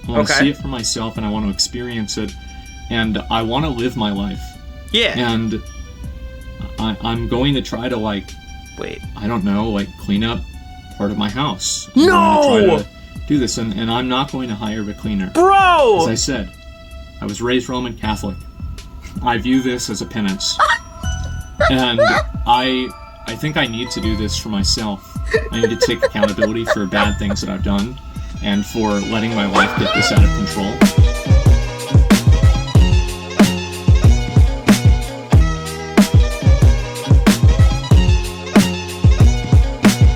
I want to see it for myself, and I want to experience it, and I want to live my life. Yeah. And I'm going to try to, like, I don't know, like, clean up part of my house. I'm going to try to do this, and I'm not going to hire a cleaner. Bro! As I said, I was raised Roman Catholic. I view this as a penance. And I think I need to do this for myself. I need to take accountability for bad things that I've done, and for letting my life get this out of control.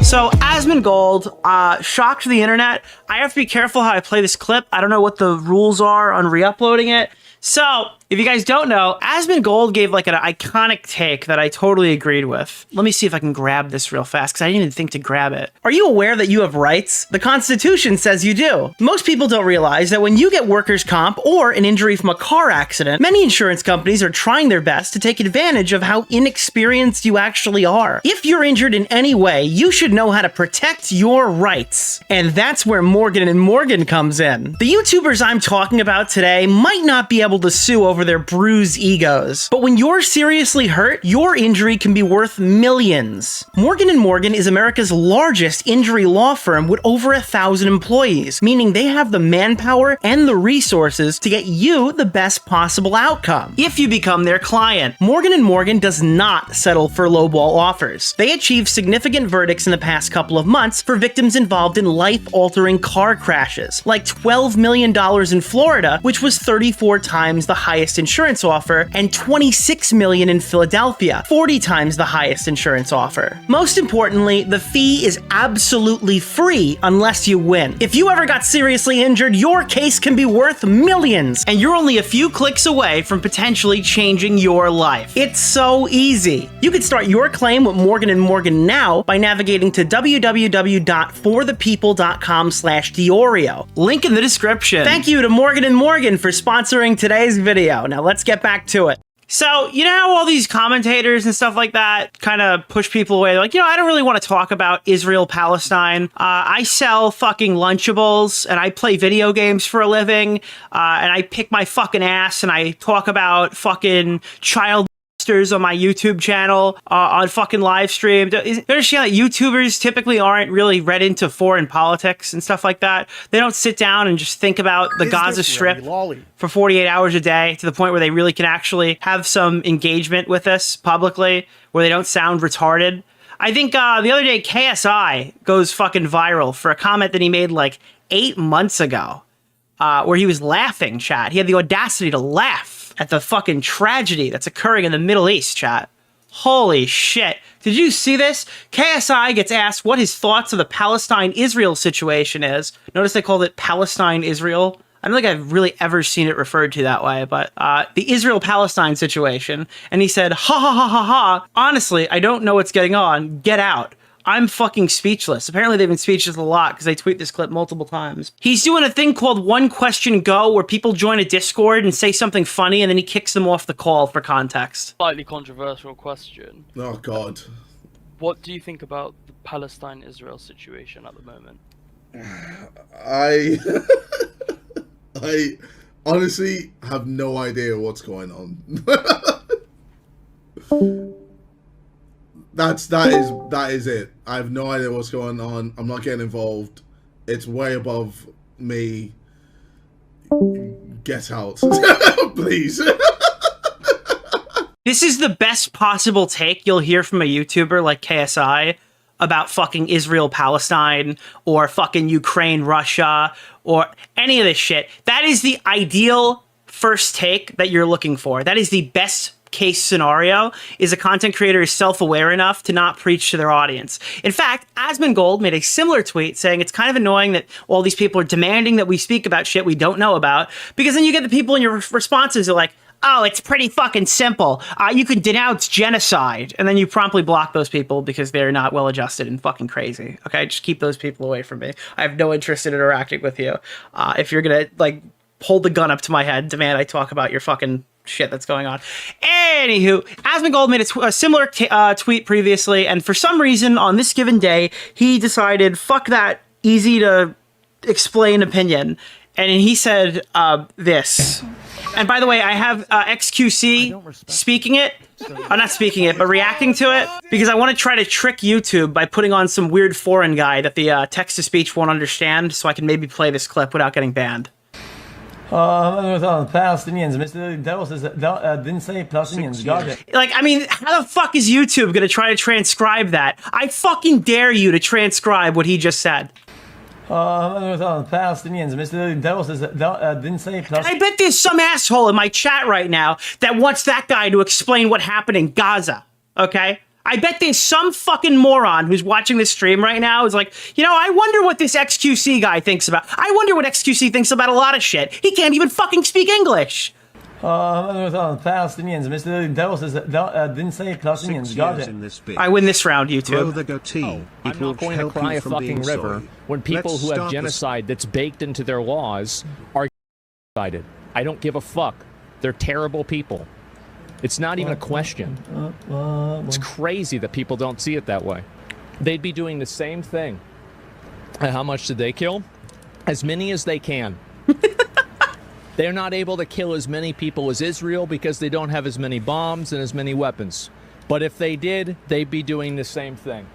So, Asmongold shocked the internet. I have to be careful how I play this clip. I don't know what the rules are on re-uploading it. So, if you guys don't know, Asmongold gave like an iconic take that I totally agreed with. Let me see if I can grab this real fast, because I didn't even think to grab it. Are you aware that you have rights? The Constitution says you do. Most people don't realize that when you get workers' comp or an injury from a car accident, many insurance companies are trying their best to take advantage of how inexperienced you actually are. If you're injured in any way, you should know how to protect your rights. And that's where Morgan & Morgan comes in. The YouTubers I'm talking about today might not be able to sue over their bruised egos, but when you're seriously hurt, your injury can be worth millions. Morgan & Morgan is America's largest injury law firm with over 1,000 employees, meaning they have the manpower and the resources to get you the best possible outcome. If you become their client, Morgan & Morgan does not settle for lowball offers. They achieved significant verdicts in the past couple of months for victims involved in life-altering car crashes, like $12 million in Florida, which was 34 times the highest insurance offer, and $26 million in Philadelphia, 40 times the highest insurance offer. Most importantly, the fee is absolutely free unless you win. If you ever got seriously injured, your case can be worth millions, and you're only a few clicks away from potentially changing your life. It's so easy. You can start your claim with Morgan & Morgan now by navigating to www.forthepeople.com/DeOrio. Link in the description. Thank you to Morgan & Morgan for sponsoring today's video. Now let's get back to it. So, you know how all these commentators and stuff like that kind of push people away? They're like, I don't really want to talk about Israel-Palestine. I sell fucking Lunchables, and I play video games for a living, and I pick my fucking ass, and I talk about fucking child on my YouTube channel, on fucking live stream. You understand that YouTubers typically aren't really read into foreign politics and stuff like that. They don't sit down and just think about the Gaza Strip for 48 hours a day to the point where they really can actually have some engagement with us publicly, where they don't sound retarded. I think the other day, KSI goes fucking viral for a comment that he made like 8 months ago, where he was laughing, chat. He had the audacity to laugh at the fucking tragedy that's occurring in the Middle East, chat. Holy shit. Did you see this? KSI gets asked what his thoughts of the Palestine-Israel situation is. Notice they called it Palestine-Israel. I don't think I've really ever seen it referred to that way, but the Israel-Palestine situation. And he said, ha ha ha ha ha, honestly, I don't know what's getting on. Get out. I'm fucking speechless. Apparently they've been speechless a lot because they tweet this clip multiple times. He's doing a thing called One Question Go, where people join a Discord and say something funny and then he kicks them off the call for context. Slightly controversial question. Oh God. What do you think about the Palestine-Israel situation at the moment? I honestly have no idea what's going on. That is it. I have no idea what's going on. I'm not getting involved. It's way above me. Get out. Please. This is the best possible take you'll hear from a YouTuber like KSI about fucking Israel-Palestine or fucking Ukraine-Russia or any of this shit. That is the ideal first take that you're looking for. That is the best case scenario, is a content creator is self-aware enough to not preach to their audience. In fact, Asmongold made a similar tweet saying it's kind of annoying that all these people are demanding that we speak about shit we don't know about, because then you get the people in your responses are like, oh, it's pretty fucking simple. You can denounce genocide. And then you promptly block those people because they're not well-adjusted and fucking crazy. Okay, just keep those people away from me. I have no interest in interacting with you. If you're gonna, like, hold the gun up to my head, demand I talk about your fucking shit that's going on. Anywho, Asmongold made a similar tweet previously, and for some reason, on this given day, he decided, fuck that easy to explain opinion, and he said this. And by the way, I have XQC speaking it. Not speaking it, but reacting to it, because I want to try to trick YouTube by putting on some weird foreign guy that the text-to-speech won't understand, so I can maybe play this clip without getting banned. Palestinians, Mr. Dawes didn't say Palestinians, got it. Like, I mean, how the fuck is YouTube gonna try to transcribe that? I fucking dare you to transcribe what he just said. Palestinians, Mr. Dawes didn't say Palestinians. I bet there's some asshole in my chat right now that wants that guy to explain what happened in Gaza, okay? I bet there's some fucking moron who's watching this stream right now who's like, you know, I wonder what this XQC guy thinks about. I wonder what XQC thinks about a lot of shit. He can't even fucking speak English. Palestinians, Mr. Dawes didn't say Palestinians, got it. I win this round, YouTube. The goatee. I'm not going to cry a fucking river when people who have genocide that's baked into their laws are genocided. I don't give a fuck. They're terrible people. It's not even a question. It's crazy that people don't see it that way. They'd be doing the same thing. And how much did they kill? As many as they can. They're not able to kill as many people as Israel because they don't have as many bombs and as many weapons. But if they did, they'd be doing the same thing.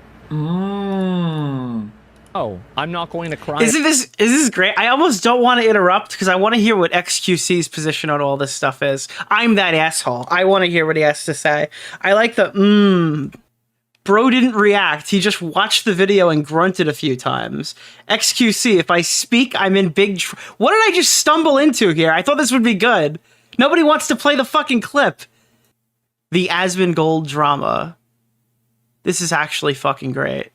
Oh, I'm not going to cry. Is this great? I almost don't want to interrupt because I want to hear what XQC's position on all this stuff is. I'm that asshole. I want to hear what he has to say. I like the Bro didn't react. He just watched the video and grunted a few times. XQC, if I speak, I'm in big what did I just stumble into here? I thought this would be good. Nobody wants to play the fucking clip. The Asmongold drama. This is actually fucking great.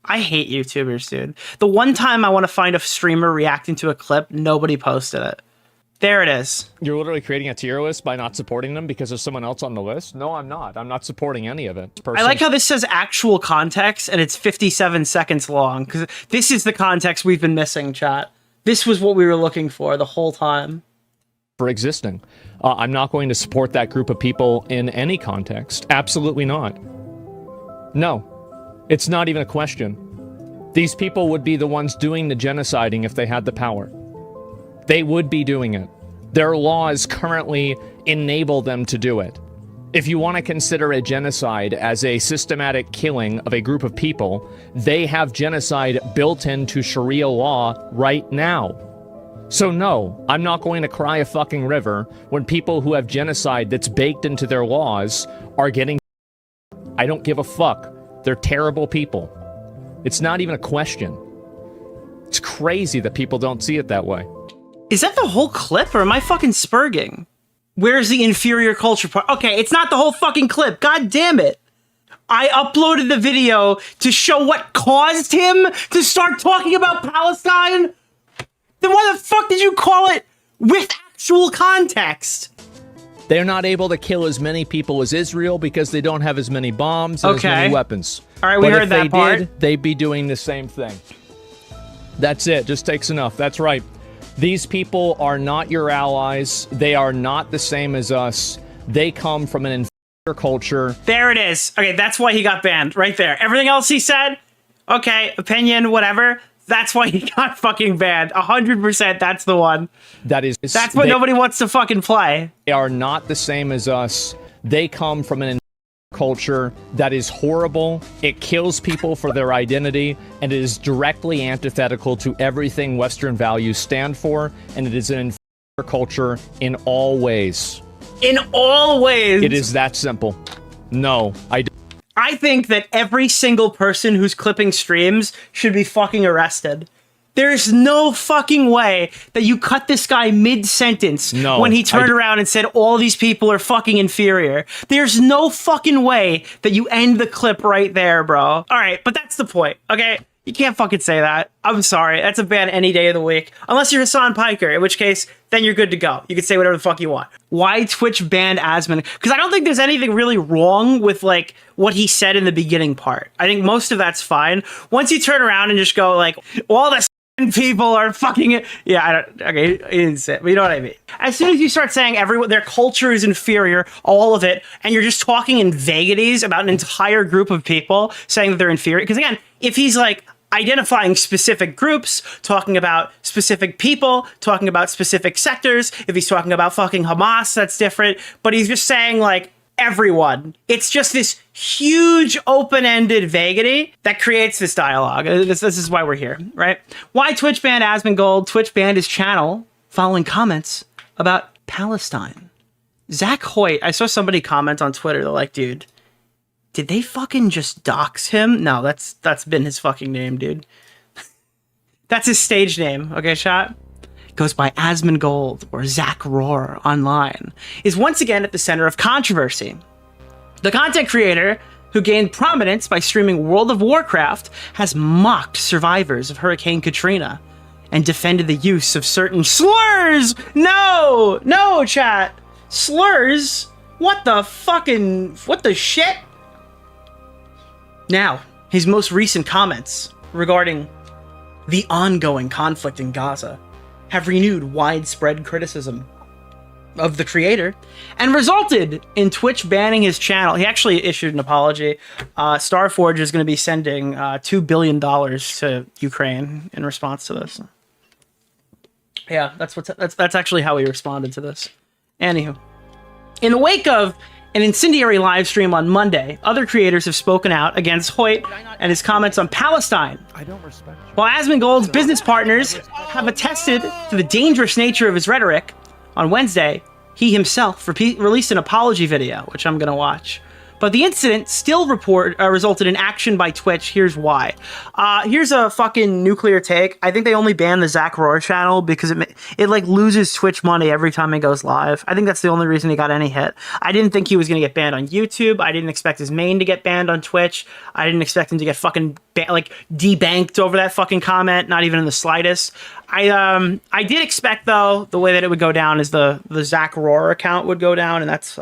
I hate YouTubers, dude. The one time I want to find a streamer reacting to a clip, nobody posted it. There it is. You're literally creating a tier list by not supporting them because there's someone else on the list? No, I'm not. I'm not supporting any of it. I like how this says actual context and it's 57 seconds long because this is the context we've been missing, chat. This was what we were looking for the whole time. For existing. I'm not going to support that group of people in any context. Absolutely not. No. It's not even a question. These people would be the ones doing the genociding if they had the power. They would be doing it. Their laws currently enable them to do it. If you want to consider a genocide as a systematic killing of a group of people, they have genocide built into Sharia law right now. So no, I'm not going to cry a fucking river when people who have genocide that's baked into their laws are getting... I don't give a fuck. They're terrible people. It's not even a question. It's crazy that people don't see it that way. Is that the whole clip, or am I fucking spurging? Where's the inferior culture part? Okay, it's not the whole fucking clip. God damn it. I uploaded the video to show what caused him to start talking about Palestine? Then why the fuck did you call it with actual context? They're not able to kill as many people as Israel because they don't have as many bombs and as many weapons. All right, we heard that part. But if they did, they'd be doing the same thing. That's it. Just takes enough. That's right. These people are not your allies. They are not the same as us. They come from an inferior culture. There it is. Okay, that's why he got banned. Right there. Everything else he said, okay, opinion, whatever. That's why he got fucking banned. 100%, that's the one. That's what nobody wants to fucking play. They are not the same as us. They come from an culture that is horrible. It kills people for their identity, and it is directly antithetical to everything Western values stand for, and it is an inferior culture in all ways. In all ways? It is that simple. No, I think that every single person who's clipping streams should be fucking arrested. There's no fucking way that you cut this guy mid-sentence when he turned around and said all these people are fucking inferior. There's no fucking way that you end the clip right there, bro. All right, but that's the point, okay? You can't fucking say that. I'm sorry. That's a ban any day of the week. Unless you're Hassan Piker, in which case, then you're good to go. You can say whatever the fuck you want. Why Twitch banned Asmon? Because I don't think there's anything really wrong with, like, what he said in the beginning part. I think most of that's fine. Once you turn around and just go, like, all the people are fucking it. Yeah, I don't... Okay, he didn't say it, but you know what I mean. As soon as you start saying their culture is inferior, all of it, and you're just talking in vagaries about an entire group of people saying that they're inferior. Because, again, if he's like... identifying specific groups, talking about specific people, talking about specific sectors. If he's talking about fucking Hamas, that's different. But he's just saying, like, everyone. It's just this huge open-ended vagity that creates this dialogue. This is why we're here, right? Why Twitch banned Asmongold? Twitch banned his channel following comments about Palestine. Zach Hoyt, I saw somebody comment on Twitter, they're like, dude, did they fucking just dox him? No, that's been his fucking name, dude. That's his stage name, okay, Shot? Goes by Asmongold or Zach Roar online, is once again at the center of controversy. The content creator, who gained prominence by streaming World of Warcraft, has mocked survivors of Hurricane Katrina and defended the use of certain slurs. No, chat. Slurs? What the shit? Now, his most recent comments regarding the ongoing conflict in Gaza have renewed widespread criticism of the creator and resulted in Twitch banning his channel. He actually issued an apology. Starforge is going to be sending $2 billion to Ukraine in response to this. Yeah, that's actually how he responded to this. Anywho, in the wake of an incendiary live stream on Monday, other creators have spoken out against Hoyt and his comments on Palestine. While Asmongold's business partners have attested to the dangerous nature of his rhetoric, on Wednesday, he himself released an apology video, which I'm going to watch. But the incident still resulted in action by Twitch. Here's why. Here's a fucking nuclear take. I think they only banned the Zach Roar channel because it like loses Twitch money every time it goes live. I think that's the only reason he got any hit. I didn't think he was going to get banned on YouTube. I didn't expect his main to get banned on Twitch. I didn't expect him to get fucking debanked over that fucking comment, not even in the slightest. I did expect, though, the way that it would go down is the Zach Roar account would go down, and that's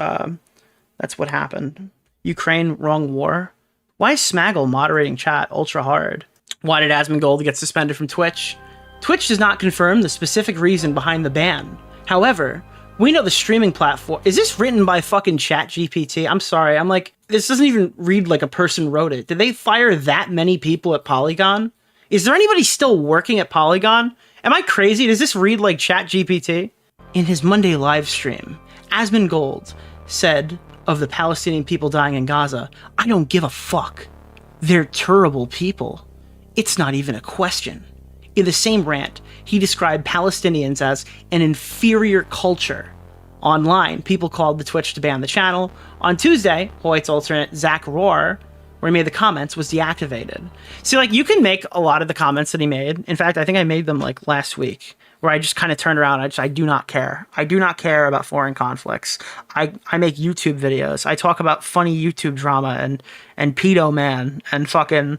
what happened. Ukraine, wrong war. Why is Smaggle moderating chat ultra hard? Why did Asmongold get suspended from Twitch? Twitch does not confirm the specific reason behind the ban. However, we know the streaming platform. Is this written by fucking ChatGPT? I'm sorry. I'm like, this doesn't even read like a person wrote it. Did they fire that many people at Polygon? Is there anybody still working at Polygon? Am I crazy? Does this read like ChatGPT? In his Monday live stream, Asmongold said of the Palestinian people dying in Gaza, I don't give a fuck. They're terrible people. It's not even a question. In the same rant, he described Palestinians as an inferior culture. Online, people called the Twitch to ban the channel. On Tuesday, Hoyt's alternate Zach Roar, where he made the comments, was deactivated. See, like, you can make a lot of the comments that he made. In fact, I think I made them like last week, where I just kind of turned around. I do not care. I do not care about foreign conflicts. I make YouTube videos. I talk about funny YouTube drama and pedo man and fucking,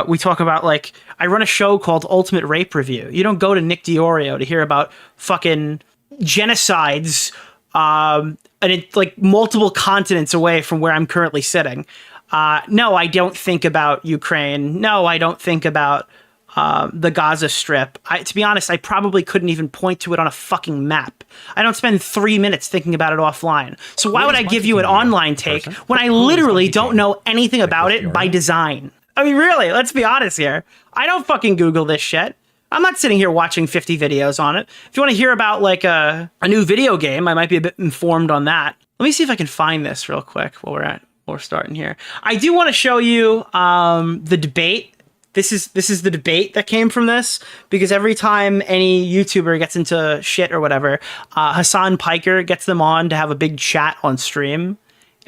we talk about, like, I run a show called Ultimate Rape Review. You don't go to Nick DeOrio to hear about fucking genocides, and it, like, multiple continents away from where I'm currently sitting. No, I don't think about Ukraine. No, I don't think about the Gaza Strip. To be honest, I probably couldn't even point to it on a fucking map. I don't spend 3 minutes thinking about it offline. So why would I give you an online take when I literally don't know anything about it by design? I mean, really, let's be honest here. I don't fucking Google this shit. I'm not sitting here watching 50 videos on it. If you want to hear about, like, a new video game, I might be a bit informed on that. Let me see if I can find this real quick while we're starting here. I do want to show you the debate. This is the debate that came from this, because every time any YouTuber gets into shit or whatever, Hassan Piker gets them on to have a big chat on stream.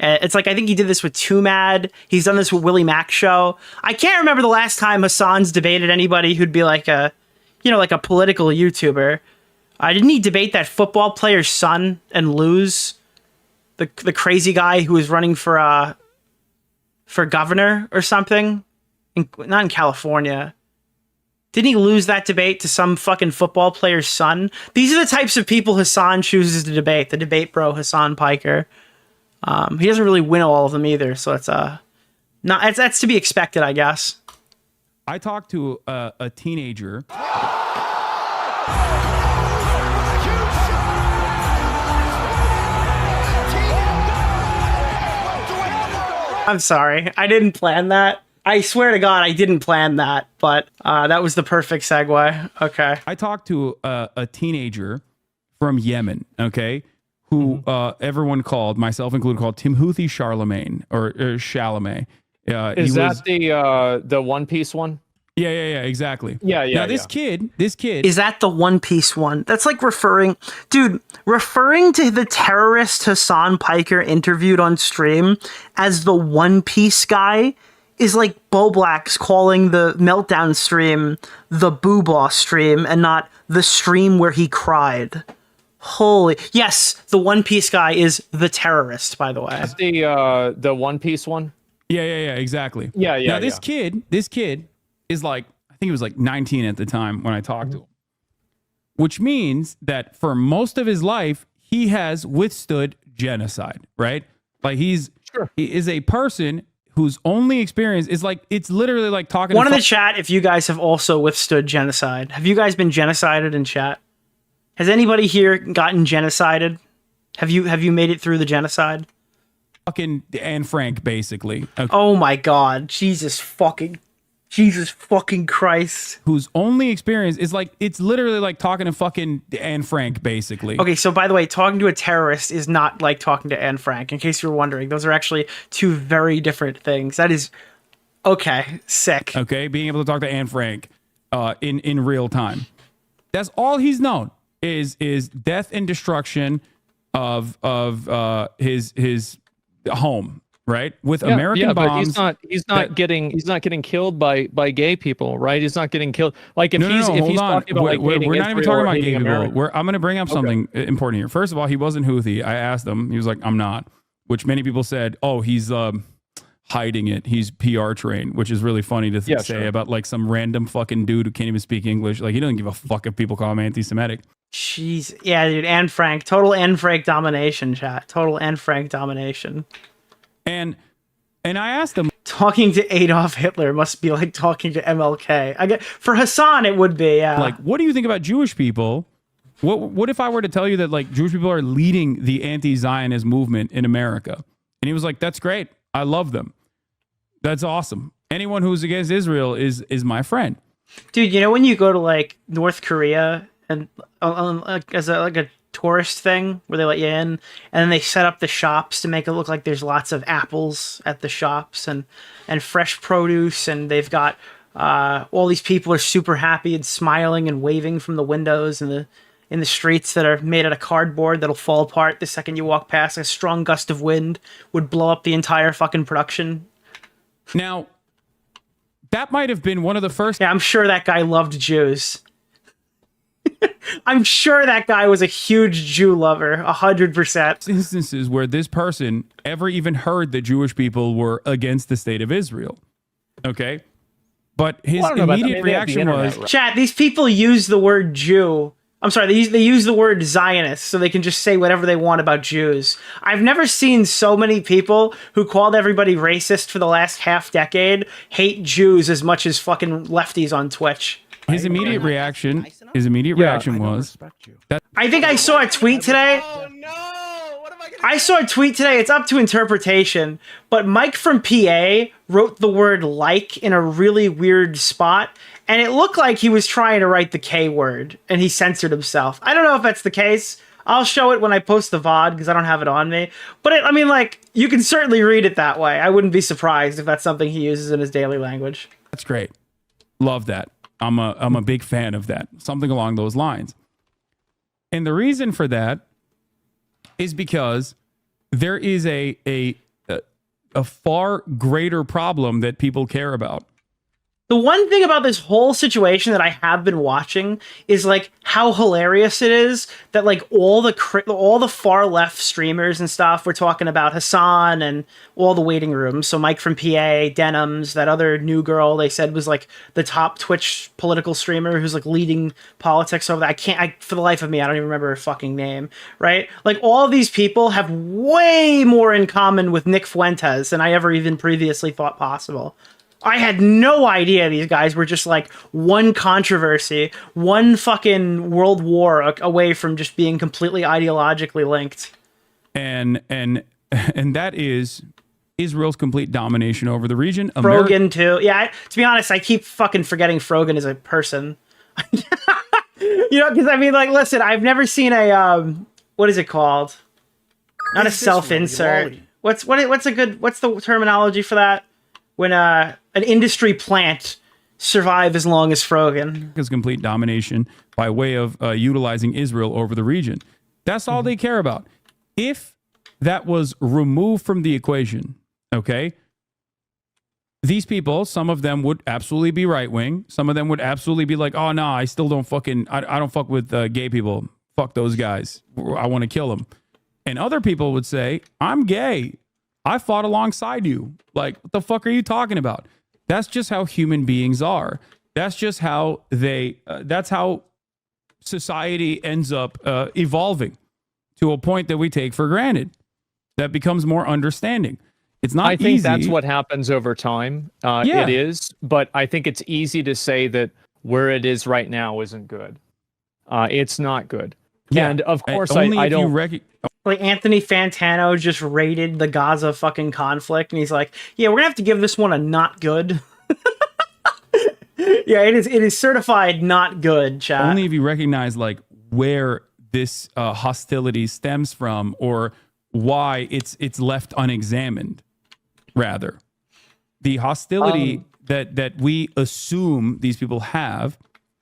It's like, I think he did this with Too Mad. He's done this with Willie Mac show. I can't remember the last time Hassan's debated anybody who'd be like a political YouTuber. Didn't he debate that football player's son and lose? The crazy guy who was running for governor or something? Not in California. Didn't he lose that debate to some fucking football player's son? These are the types of people Hassan chooses to debate. The debate bro, Hassan Piker. He doesn't really win all of them either, so that's to be expected, I guess. I talked to a teenager. I'm sorry. I didn't plan that. I swear to God, I didn't plan that, but that was the perfect segue. Okay. I talked to a teenager from Yemen, okay, who everyone called, myself included, called Timothy Charlemagne or Chalamet. Is that the One Piece one? Yeah, exactly. Yeah. Now this kid Is that the One Piece one? That's like referring to the terrorist Hassan Piker interviewed on stream as the One Piece guy is like Bo Black's calling the Meltdown stream the Boo Boss stream and not the stream where he cried. Holy yes, the One Piece guy is the terrorist, by the way. That's the One Piece one. Yeah, exactly. Yeah. Now this kid is like, I think he was like 19 at the time when I talked to him, which means that for most of his life he has withstood genocide, right? Like he is a person whose only experience is like, it's literally like talking One in the chat if you guys have also withstood genocide. Have you guys been genocided in chat? Has anybody here gotten genocided? Have you made it through the genocide? fucking Anne Frank, basically. Okay. Oh my God. Jesus fucking Christ. Whose only experience is like, it's literally like talking to fucking Anne Frank, basically. Okay, so by the way, talking to a terrorist is not like talking to Anne Frank, in case you're wondering. Those are actually two very different things. That is, okay, sick. Okay, being able to talk to Anne Frank in real time. That's all he's known is death and destruction of his home. Right, with American bombs. But he's not getting killed by gay people, right? He's not getting killed. Like if he's talking about like we're not even talking about gay people. America. I'm going to bring up something important here. First of all, he wasn't Houthi. I asked him. He was like, I'm not. Which many people said, oh, he's hiding it. He's PR trained, which is really funny to say about like some random fucking dude who can't even speak English. Like he doesn't give a fuck if people call him anti-Semitic. Jeez, yeah, dude. Anne Frank, total Anne Frank domination, chat. Total Anne Frank domination. And I asked him, talking to Adolf Hitler must be like talking to MLK. I get for Hassan it would be, yeah. Like, what do you think about Jewish people? What if I were to tell you that like Jewish people are leading the anti-Zionist movement in America? And he was like, "That's great. I love them. That's awesome. Anyone who's against Israel is my friend." Dude, you know when you go to like North Korea and as a tourist thing where they let you in and then they set up the shops to make it look like there's lots of apples at the shops and fresh produce, and they've got all these people are super happy and smiling and waving from the windows in the streets that are made out of cardboard that'll fall apart the second you walk past. A strong gust of wind would blow up the entire fucking production. Now that might have been one of the first. Yeah, I'm sure that guy loved Jews. I'm sure that guy was a huge Jew lover, 100%. Instances where this person ever even heard that Jewish people were against the state of Israel. Okay? But his immediate reaction was... Chat, these people use the word Jew. I'm sorry, they use the word Zionist so they can just say whatever they want about Jews. I've never seen so many people who called everybody racist for the last half decade hate Jews as much as fucking lefties on Twitch. His immediate reaction was that I think I saw a tweet today. Oh no! What am I gonna I saw a tweet today. It's up to interpretation, but Mike from PA wrote the word "like" in a really weird spot, and it looked like he was trying to write the K word, and he censored himself. I don't know if that's the case. I'll show it when I post the VOD because I don't have it on me. But I mean, like, you can certainly read it that way. I wouldn't be surprised if that's something he uses in his daily language. That's great. Love that. I'm a big fan of that. Something along those lines. And the reason for that is because there is a far greater problem that people care about. The one thing about this whole situation that I have been watching is like how hilarious it is that like all the far left streamers and stuff were talking about Hassan and all the waiting rooms. So Mike from PA, Denims, that other new girl they said was like the top Twitch political streamer who's like leading politics over there. For the life of me, I don't even remember her fucking name, right? Like all of these people have way more in common with Nick Fuentes than I ever even previously thought possible. I had no idea these guys were just like one controversy, one fucking world war away from just being completely ideologically linked. And that is Israel's complete domination over the region. Frogan too. Yeah, to be honest, I keep fucking forgetting Frogan is a person. You know, because I mean, like, listen, I've never seen a what is it called? Not a self-insert. What's the terminology for that? When an industry plant survive as long as Frogan. His complete domination by way of utilizing Israel over the region. That's all they care about. If that was removed from the equation, okay, these people, some of them would absolutely be right wing. Some of them would absolutely be like, oh, no, I still don't I don't fuck with gay people. Fuck those guys. I want to kill them. And other people would say, I'm gay. I fought alongside you. Like, what the fuck are you talking about? That's just how human beings are. That's just how that's how society ends up evolving to a point that we take for granted. That becomes more understanding. It's not easy. I think that's what happens over time. Yeah. It is, but I think it's easy to say that where it is right now isn't good. It's not good. Yeah. And of course, Only I if you don't. Like Anthony Fantano just rated the Gaza fucking conflict, and he's like, "Yeah, we're gonna have to give this one a not good." Yeah, it is certified not good, chat. Only if you recognize like where this hostility stems from, or why it's left unexamined. Rather, the hostility that we assume these people have,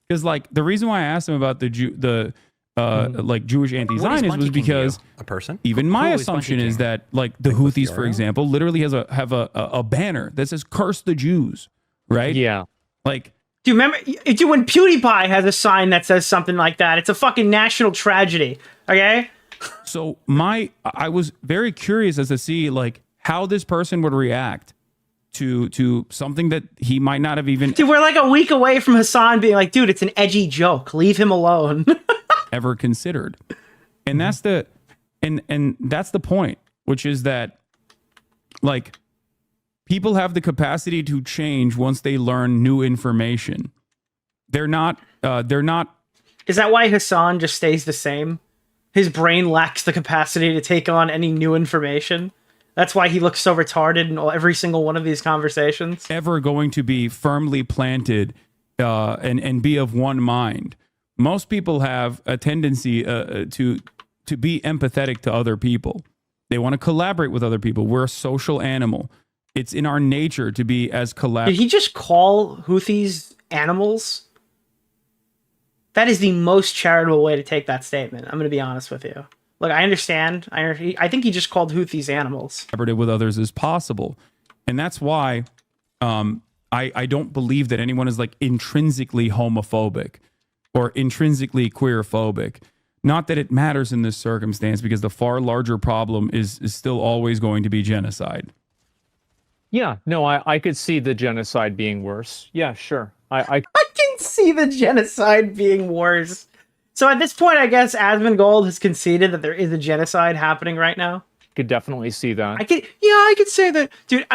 because like the reason why I asked him about the like Jewish anti-Zionists was because a person. Even my assumption is that like the Houthis, for example, literally have a banner that says "Curse the Jews," right? Yeah. Like, do you remember when PewDiePie has a sign that says something like that? It's a fucking national tragedy. Okay. So I was very curious as to see like how this person would react to something that he might not have even. Dude, we're like a week away from Hassan being like, "Dude, it's an edgy joke. Leave him alone." Ever considered. And that's the that's the point, which is that like people have the capacity to change once they learn new information. They're not Is that why Hassan just stays the same? His brain lacks the capacity to take on any new information. That's why he looks so retarded in every single one of these conversations. ever going to be firmly planted and be of one mind. Most people have a tendency to be empathetic to other people. They want to collaborate with other people. We're a social animal. It's in our nature to be as collaborative. Did he just call Houthis animals? That is the most charitable way to take that statement. I'm going to be honest with you. Look, I understand. I think he just called Houthis animals. Collaborative with others as possible. And that's why I don't believe that anyone is like intrinsically homophobic or intrinsically queerphobic. Not that it matters in this circumstance, because the far larger problem is still always going to be genocide. Yeah, no, I could see the genocide being worse. Yeah, sure. I can see the genocide being worse. So at this point, I guess Asmongold has conceded that there is a genocide happening right now. could definitely see that. I could say that, dude.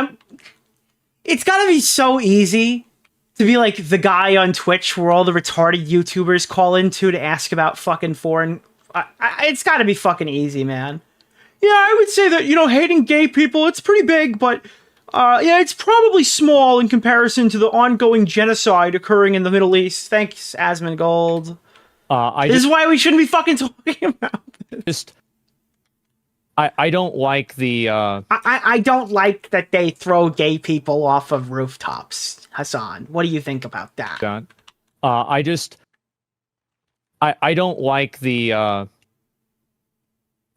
It's gotta be so easy to be like the guy on Twitch where all the retarded YouTubers call into to ask about fucking foreign. It's gotta be fucking easy, man. Yeah, I would say that, hating gay people, it's pretty big, but it's probably small in comparison to the ongoing genocide occurring in the Middle East. Thanks, Asmongold. This is why we shouldn't be fucking talking about this. I don't like the... I don't like that they throw gay people off of rooftops, Hassan. What do you think about that? I don't like the...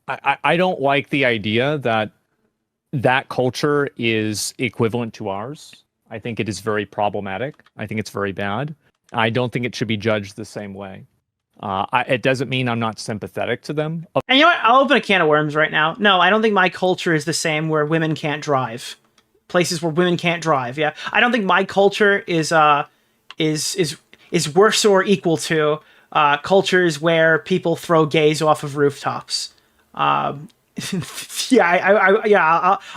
I don't like the idea that culture is equivalent to ours. I think it is very problematic. I think it's very bad. I don't think it should be judged the same way. It doesn't mean I'm not sympathetic to them. And you know what? I'll open a can of worms right now. No, I don't think my culture is the same where women can't drive. Places where women can't drive. Yeah, I don't think my culture is worse or equal to cultures where people throw gays off of rooftops. I'll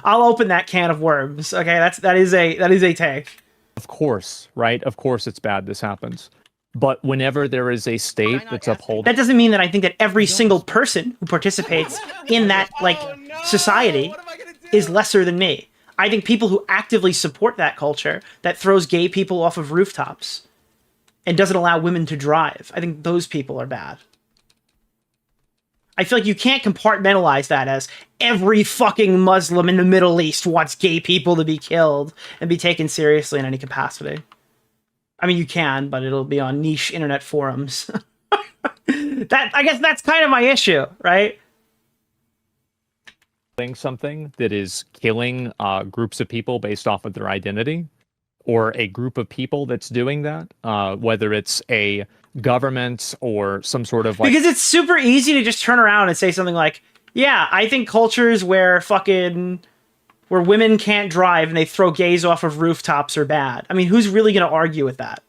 open that can of worms. Okay, that is a take. Of course, right? Of course, it's bad. This happens. But whenever there is a state that's upholding... That doesn't mean that I think that every single person who participates in that, society is lesser than me. I think people who actively support that culture that throws gay people off of rooftops and doesn't allow women to drive, I think those people are bad. I feel like you can't compartmentalize that as every fucking Muslim in the Middle East wants gay people to be killed and be taken seriously in any capacity. I mean, you can, but it'll be on niche internet forums. I guess that's kind of my issue, right? Something that is killing groups of people based off of their identity, or a group of people that's doing that, whether it's a government or some sort of like... Because it's super easy to just turn around and say something like, yeah, I think cultures where women can't drive and they throw gays off of rooftops are bad. I mean, who's really going to argue with that?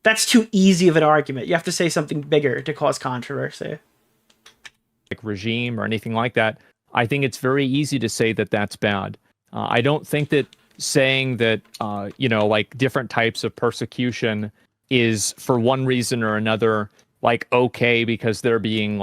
That's too easy of an argument. You have to say something bigger to cause controversy. Like regime or anything like that. I think it's very easy to say that that's bad. I don't think that saying that, like different types of persecution is for one reason or another, like, okay, because they're being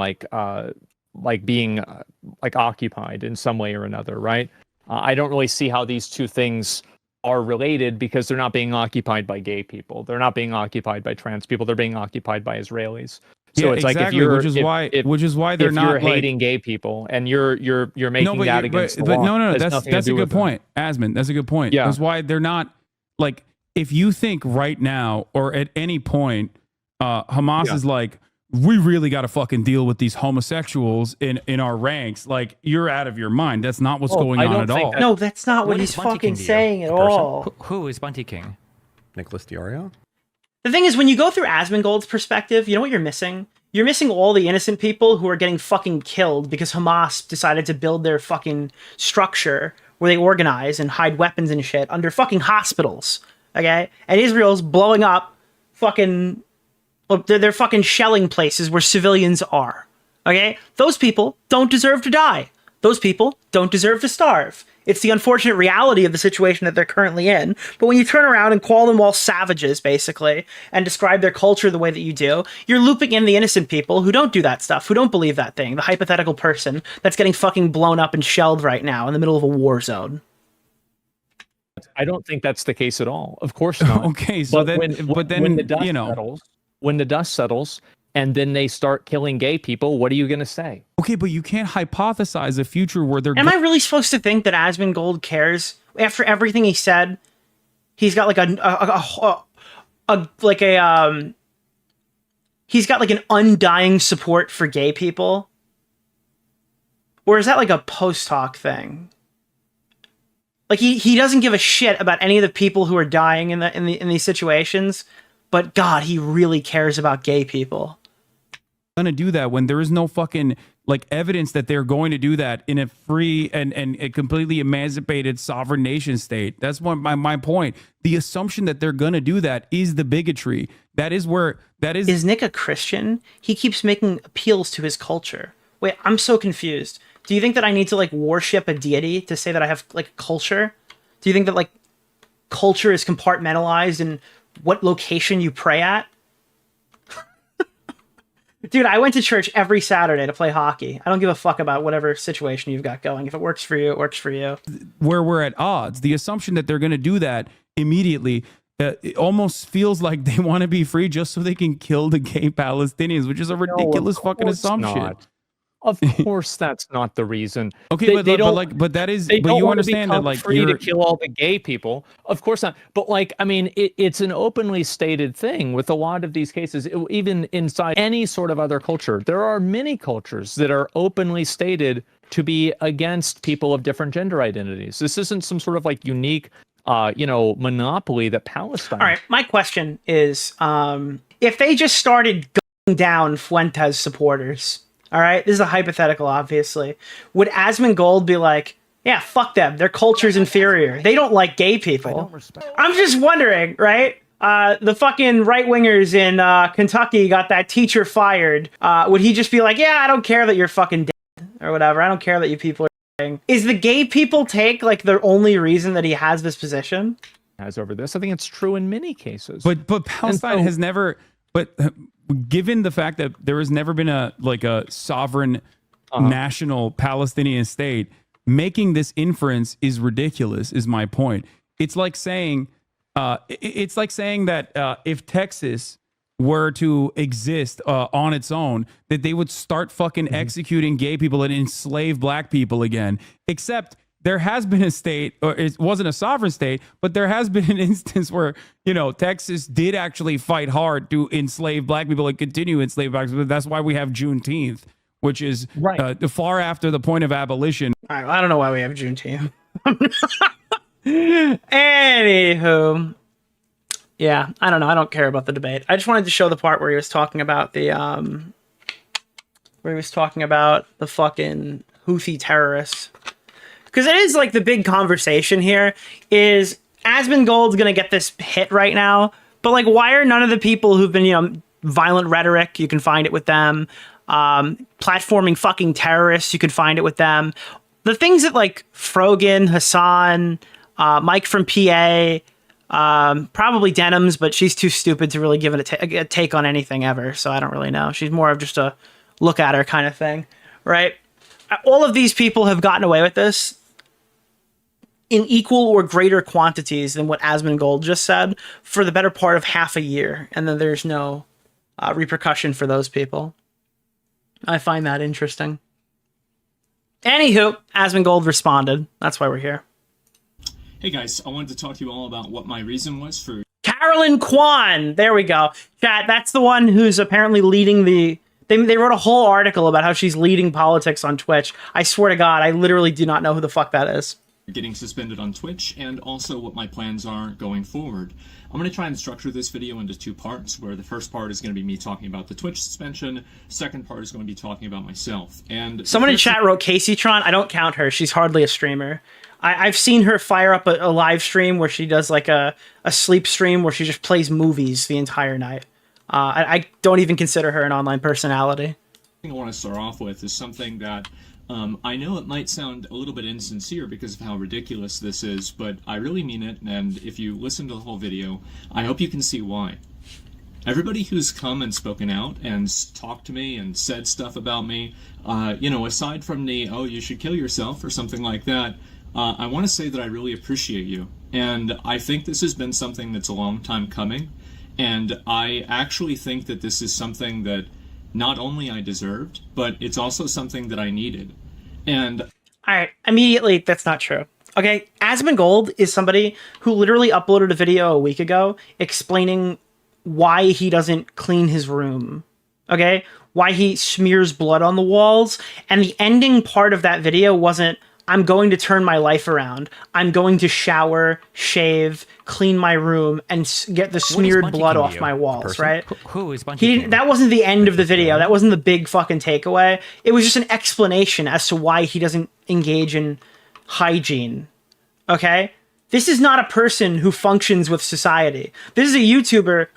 occupied in some way or another, right? I don't really see how these two things are related, because they're not being occupied by gay people. They're not being occupied by trans people. They're being occupied by Israelis. So yeah, it's exactly, like if you're, which is why they're not you're hating gay people and you're making that against the law. No, that's a good point, Asmon. That's a good point. Yeah. That's why they're not, like, if you think right now or at any point, Hamas is like, we really got to fucking deal with these homosexuals in our ranks. Like, you're out of your mind. That's not what's going on at all. No, that's not what he's fucking saying at all. Who is Bunty King? Nicholas DeOrio? The thing is, when you go through Asmongold's perspective, you know what you're missing? You're missing all the innocent people who are getting fucking killed because Hamas decided to build their fucking structure where they organize and hide weapons and shit under fucking hospitals, okay? And Israel's blowing up fucking... They're fucking shelling places where civilians are, okay? Those people don't deserve to die. Those people don't deserve to starve. It's the unfortunate reality of the situation that they're currently in. But when you turn around and call them all savages, basically, and describe their culture the way that you do, you're looping in the innocent people who don't do that stuff, who don't believe that thing, the hypothetical person that's getting fucking blown up and shelled right now in the middle of a war zone. I don't think that's the case at all. Of course not. Okay, so but when the dust settles, when the dust settles and then they start killing gay people, what are you going to say? Okay, but you can't hypothesize a future where they're... Am I really supposed to think that Asmongold cares? After everything he said, he's got like he's got like an undying support for gay people? Or is that like a post-hoc thing? Like he doesn't give a shit about any of the people who are dying in these situations, but God, he really cares about gay people. Gonna do that when there is no fucking like evidence that they're going to do that in a free and a completely emancipated sovereign nation state. That's what my point. The assumption that they're gonna do that is the bigotry. That is where that is. Is Nick a Christian? He keeps making appeals to his culture. Wait, I'm so confused. Do you think that I need to like worship a deity to say that I have like culture? Do you think that like culture is compartmentalized in what location you pray at? Dude, I went to church every Saturday to play hockey. I don't give a fuck about whatever situation you've got going. If it works for you, it works for you. Where we're at odds. The assumption that they're going to do that immediately, it almost feels like they want to be free just so they can kill the gay Palestinians, which is a ridiculous fucking assumption. Not. Of course, that's not the reason. Okay, but that is. But you understand that, like, free to kill all the gay people. Of course not. But like, I mean, it's an openly stated thing with a lot of these cases. Even inside any sort of other culture, there are many cultures that are openly stated to be against people of different gender identities. This isn't some sort of like unique, monopoly that Palestine. All right, my question is, if they just started going down Fuentes supporters. All right, this is a hypothetical, obviously. Would Asmongold be like, yeah, fuck them. Their culture's inferior. They don't like gay people. I'm just wondering, right? The fucking right-wingers in Kentucky got that teacher fired. Would he just be like, yeah, I don't care that you're fucking dead or whatever. I don't care that you people are dying. Is the gay people take like the only reason that he has this position? Has over this. I think it's true in many cases. But Palestine has never... But given the fact that there has never been a sovereign national Palestinian state, making this inference is ridiculous. Is my point. It's like saying that if Texas were to exist on its own, that they would start fucking executing gay people and enslave black people again. Except there has been a state, or it wasn't a sovereign state, but there has been an instance where, you know, Texas did actually fight hard to enslave black people and continue to enslave black people. That's why we have Juneteenth, which is far after the point of abolition. I don't know why we have Juneteenth. Anywho. Yeah, I don't know. I don't care about the debate. I just wanted to show the part where he was talking about the fucking Houthi terrorists. Because it is like the big conversation here is Asmongold's gonna get this hit right now, but like, why are none of the people who've been, you know, violent rhetoric, you can find it with them, platforming fucking terrorists, you can find it with them, the things that like Frogan, Hassan, Mike from PA, probably Denims, but she's too stupid to really give it a take on anything ever, so I don't really know. She's more of just a look at her kind of thing, right? All of these people have gotten away with this in equal or greater quantities than what Asmongold just said for the better part of half a year, and then there's no repercussion for those people. I find that interesting. Anywho, Asmongold responded. That's why we're here. Hey guys, I wanted to talk to you all about what my reason was for... Carolyn Kwan! There we go. Chat, that's the one who's apparently leading the... They wrote a whole article about how she's leading politics on Twitch. I swear to God, I literally do not know who the fuck that is. Getting suspended on Twitch, and also what my plans are going forward. I'm going to try and structure this video into two parts, where the first part is going to be me talking about the Twitch suspension, second part is going to be talking about myself. And someone in chat wrote Caseytron. I don't count her. She's hardly a streamer. I've seen her fire up a live stream where she does like a sleep stream where she just plays movies the entire night. I don't even consider her an online personality. I want to start off with is something that I know it might sound a little bit insincere because of how ridiculous this is, but I really mean it, and if you listen to the whole video, I hope you can see why. Everybody who's come and spoken out and talked to me and said stuff about me, you know, aside from the, oh, you should kill yourself or something like that, I want to say that I really appreciate you. And I think this has been something that's a long time coming, and I actually think that this is something that not only I deserved, but it's also something that I needed. And all right, immediately, that's not true. Okay, Asmongold is somebody who literally uploaded a video a week ago explaining why he doesn't clean his room. Okay, why he smears blood on the walls, and the ending part of that video wasn't, I'm going to turn my life around. I'm going to shower, shave, clean my room, and get the smeared blood off my walls, right? Who is Bungie? That wasn't the end of the video. That wasn't the big fucking takeaway. It was just an explanation as to why he doesn't engage in hygiene. Okay? This is not a person who functions with society. This is a YouTuber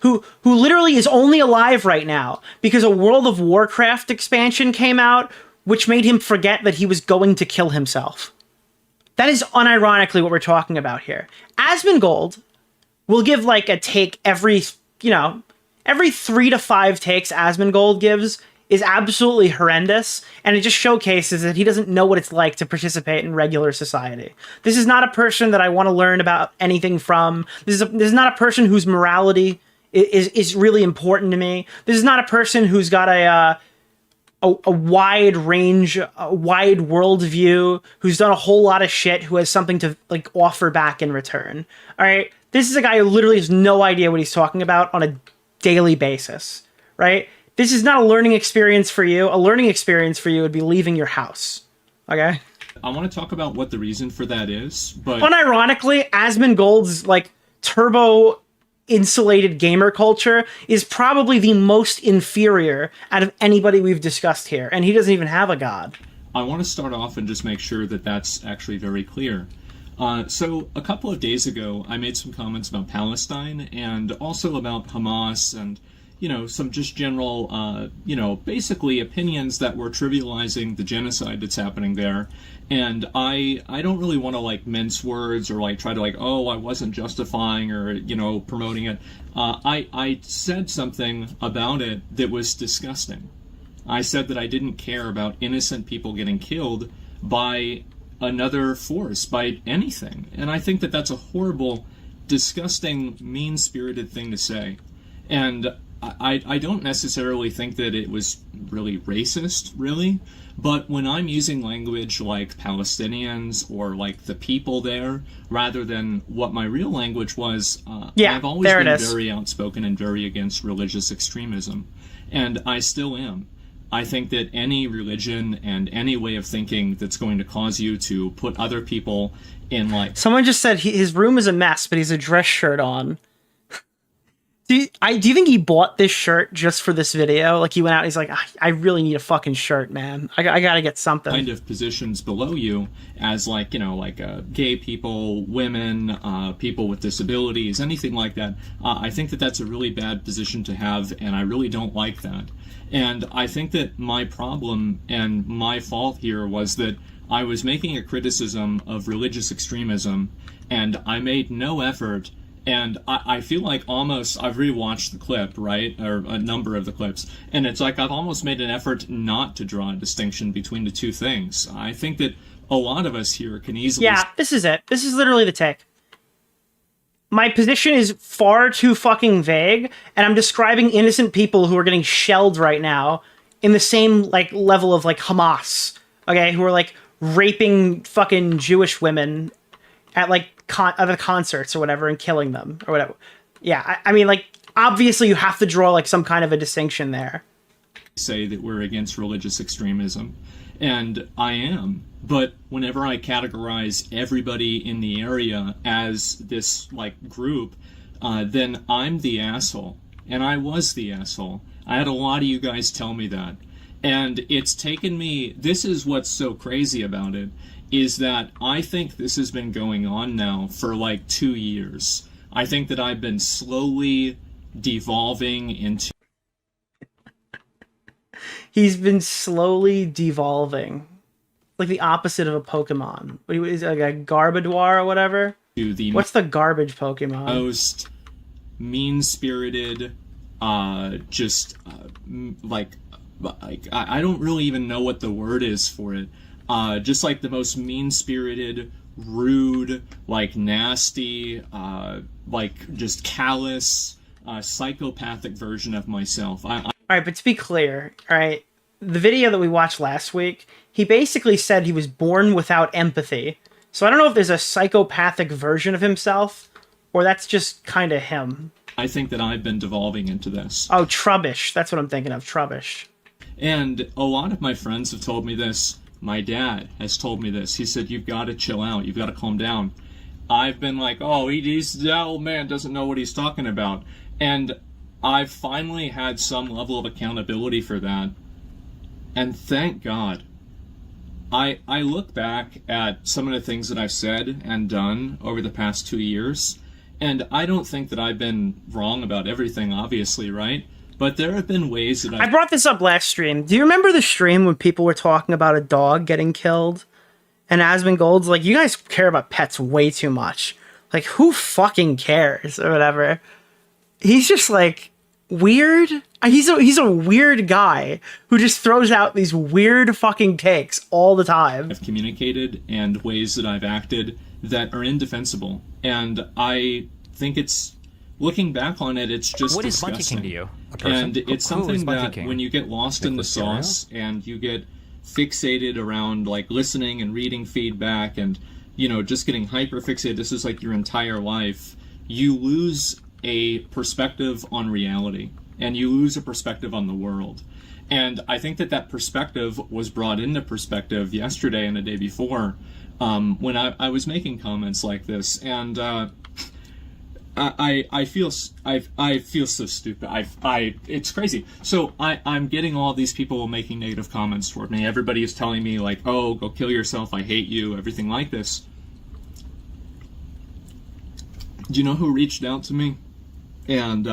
who literally is only alive right now because a World of Warcraft expansion came out, which made him forget that he was going to kill himself. That is unironically what we're talking about here. Asmongold will give like a take every 3 to 5 takes Asmongold gives is absolutely horrendous, and it just showcases that he doesn't know what it's like to participate in regular society. This is not a person that I want to learn about anything from. This is not a person whose morality is really important to me. This is not a person who's got a wide range, a wide world view, who's done a whole lot of shit, who has something to like offer back in return. All right, this is a guy who literally has no idea what he's talking about on a daily basis, right? This is not a learning experience for you. A learning experience for you would be leaving your house. Okay? I want to talk about what the reason for that is, but unironically, Asmongold's like turbo insulated gamer culture is probably the most inferior out of anybody we've discussed here, and he doesn't even have a god. I want to start off and just make sure that that's actually very clear. So a couple of days ago, I made some comments about Palestine and also about Hamas and, you know, some just general, basically opinions that were trivializing the genocide that's happening there. And I don't really want to like mince words or like try to like, oh, I wasn't justifying or, you know, promoting it. I said something about it that was disgusting. I said that I didn't care about innocent people getting killed by another force, by anything. And I think that that's a horrible, disgusting, mean-spirited thing to say. And I don't necessarily think that it was really racist, really, but when I'm using language like Palestinians or like the people there, rather than what my real language was, I've always been very outspoken and very against religious extremism, and I still am. I think that any religion and any way of thinking that's going to cause you to put other people in like... Someone just said his room is a mess, but he's a dress shirt on. Do you think he bought this shirt just for this video? Like he went out and he's like, I really need a fucking shirt, man. I gotta get something. Kind of positions below you as like, you know, like gay people, women, people with disabilities, anything like that. I think that that's a really bad position to have, and I really don't like that. And I think that my problem and my fault here was that I was making a criticism of religious extremism, and I made no effort. And I feel like almost, I've rewatched the clip, right, or a number of the clips, and it's like I've almost made an effort not to draw a distinction between the two things. I think that a lot of us here can easily... Yeah, this is it. This is literally the take. My position is far too fucking vague, and I'm describing innocent people who are getting shelled right now in the same, like, level of, like, Hamas, okay, who are, like, raping fucking Jewish women at, like, other concerts or whatever and killing them or whatever. Yeah, I mean, like, obviously you have to draw, like, some kind of a distinction there. Say that we're against religious extremism, and I am. But whenever I categorize everybody in the area as this, like, group, then I'm the asshole. And I was the asshole. I had a lot of you guys tell me that. And it's taken me... This is what's so crazy about it, is that I think this has been going on now for, like, 2 years. I think that I've been slowly devolving into... He's been slowly devolving. Like the opposite of a Pokemon. What is like a Garbodor or whatever? What's the garbage Pokemon? Most mean-spirited, I don't really even know what the word is for it. Just like the most mean-spirited, rude, like nasty, like just callous, psychopathic version of myself. All right, but to be clear, all right, the video that we watched last week, he basically said he was born without empathy. So I don't know if there's a psychopathic version of himself, or that's just kind of him. I think that I've been devolving into this. Oh, Trubbish. That's what I'm thinking of, Trubbish. And a lot of my friends have told me this. My dad has told me this. He said, you've got to chill out. You've got to calm down. I've been like, oh, that old man doesn't know what he's talking about. And I've finally had some level of accountability for that. And thank God. I look back at some of the things that I've said and done over the past 2 years, and I don't think that I've been wrong about everything, obviously, right? But there have been ways that I brought this up last stream. Do you remember the stream when people were talking about a dog getting killed? And Asmongold's like, you guys care about pets way too much. Like, who fucking cares? Or whatever. He's just, like, weird. He's a weird guy who just throws out these weird fucking takes all the time. I've communicated and ways that I've acted that are indefensible. And I think it's... Looking back on it, it's just what disgusting. Is Monkey King to you? A person? And it's something that King? when you get lost in the sauce and you get fixated around like listening and reading feedback and, you know, just getting hyper fixated, this is like your entire life, you lose a perspective on reality and you lose a perspective on the world. And I think that that perspective was brought into perspective yesterday and the day before when I was making comments like this. And I feel so stupid. It's crazy. So I'm getting all these people making negative comments toward me. Everybody is telling me like, oh, go kill yourself. I hate you. Everything like this. Do you know who reached out to me? And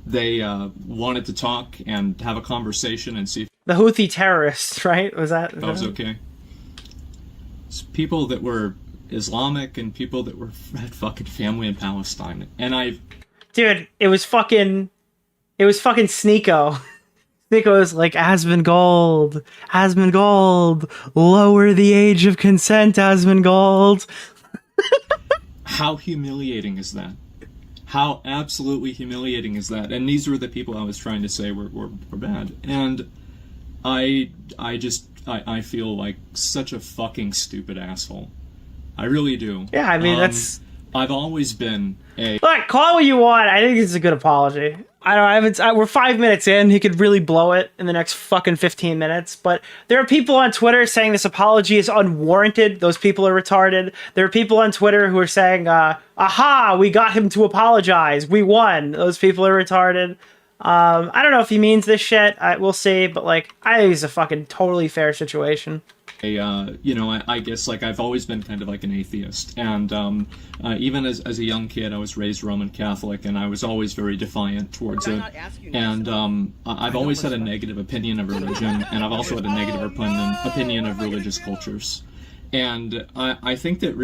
they wanted to talk and have a conversation and see if the Houthi terrorists, right? Was that was okay? It's people that were Islamic and people that had fucking family in Palestine. And Dude, it was fucking Sneeko. Nico's like, Asmongold, Asmongold, lower the age of consent, Asmongold. How humiliating is that? How absolutely humiliating is that? And these were the people I was trying to say were bad. And I feel like such a fucking stupid asshole. I really do. Yeah, I mean, that's... I've always been a... Look, call it what you want. I think it's a good apology. We're 5 minutes in. He could really blow it in the next fucking 15 minutes. But there are people on Twitter saying this apology is unwarranted. Those people are retarded. There are people on Twitter who are saying, aha, we got him to apologize. We won. Those people are retarded. I don't know if he means this shit. We'll see. But, like, I think it's a fucking totally fair situation. I guess, like, I've always been kind of like an atheist, and even as a young kid, I was raised Roman Catholic, and I was always very defiant towards it, and I've always had a negative opinion of religion, and I've also had a negative opinion of religious cultures, and I think that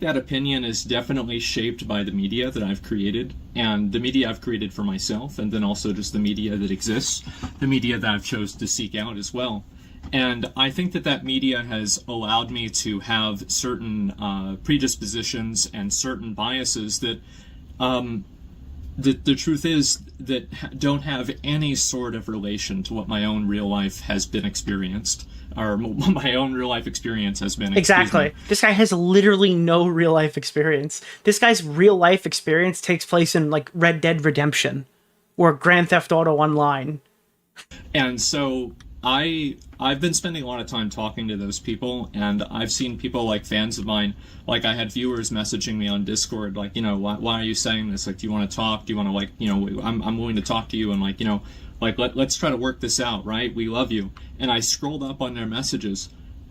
that opinion is definitely shaped by the media that I've created, and the media I've created for myself, and then also just the media that exists, the media that I've chose to seek out as well. And I think that media has allowed me to have certain predispositions and certain biases that the truth is that don't have any sort of relation to what my own real life has been experienced, or my own real life experience has been. Exactly. This guy has literally no real life experience. This guy's real life experience takes place in, like, Red Dead Redemption or Grand Theft Auto Online. And so I've been spending a lot of time talking to those people, and I've seen people, like, fans of mine, like, I had viewers messaging me on Discord, like, why are you saying this? Like, do you want to talk? Do you want to, like, I'm willing to talk to you, and, like, like, let's try to work this out, right? We love you. And I scrolled up on their messages,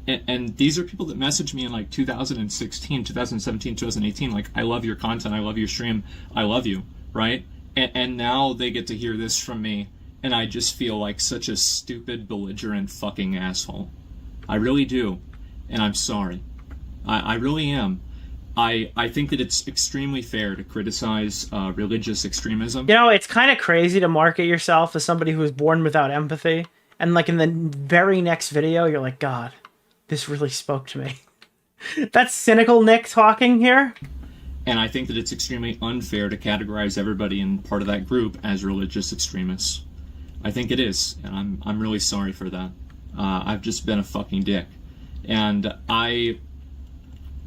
and these are people that messaged me in, like, 2016, 2017, 2018, like, I love your content, I love your stream, I love you, right? And now they get to hear this from me. And I just feel like such a stupid, belligerent fucking asshole. I really do. And I'm sorry. I really am. I think that it's extremely fair to criticize religious extremism. It's kind of crazy to market yourself as somebody who was born without empathy. And, like, in the very next video, you're like, God, this really spoke to me. That's cynical Nick talking here. And I think that it's extremely unfair to categorize everybody in part of that group as religious extremists. I think it is, and I'm really sorry for that. I've just been a fucking dick. And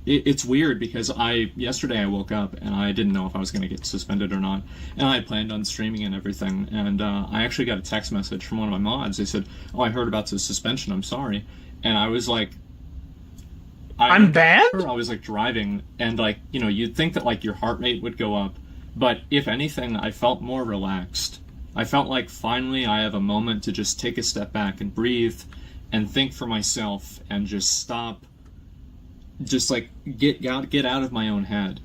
it's weird because yesterday I woke up and I didn't know if I was going to get suspended or not. And I had planned on streaming and everything. And I actually got a text message from one of my mods. They said, "Oh, I heard about the suspension, I'm sorry." And I was like, I'm banned? I was, like, driving, and, like, you'd think that, like, your heart rate would go up. But if anything, I felt more relaxed. I felt like finally I have a moment to just take a step back and breathe and think for myself and just stop, just, like, get out of my own head.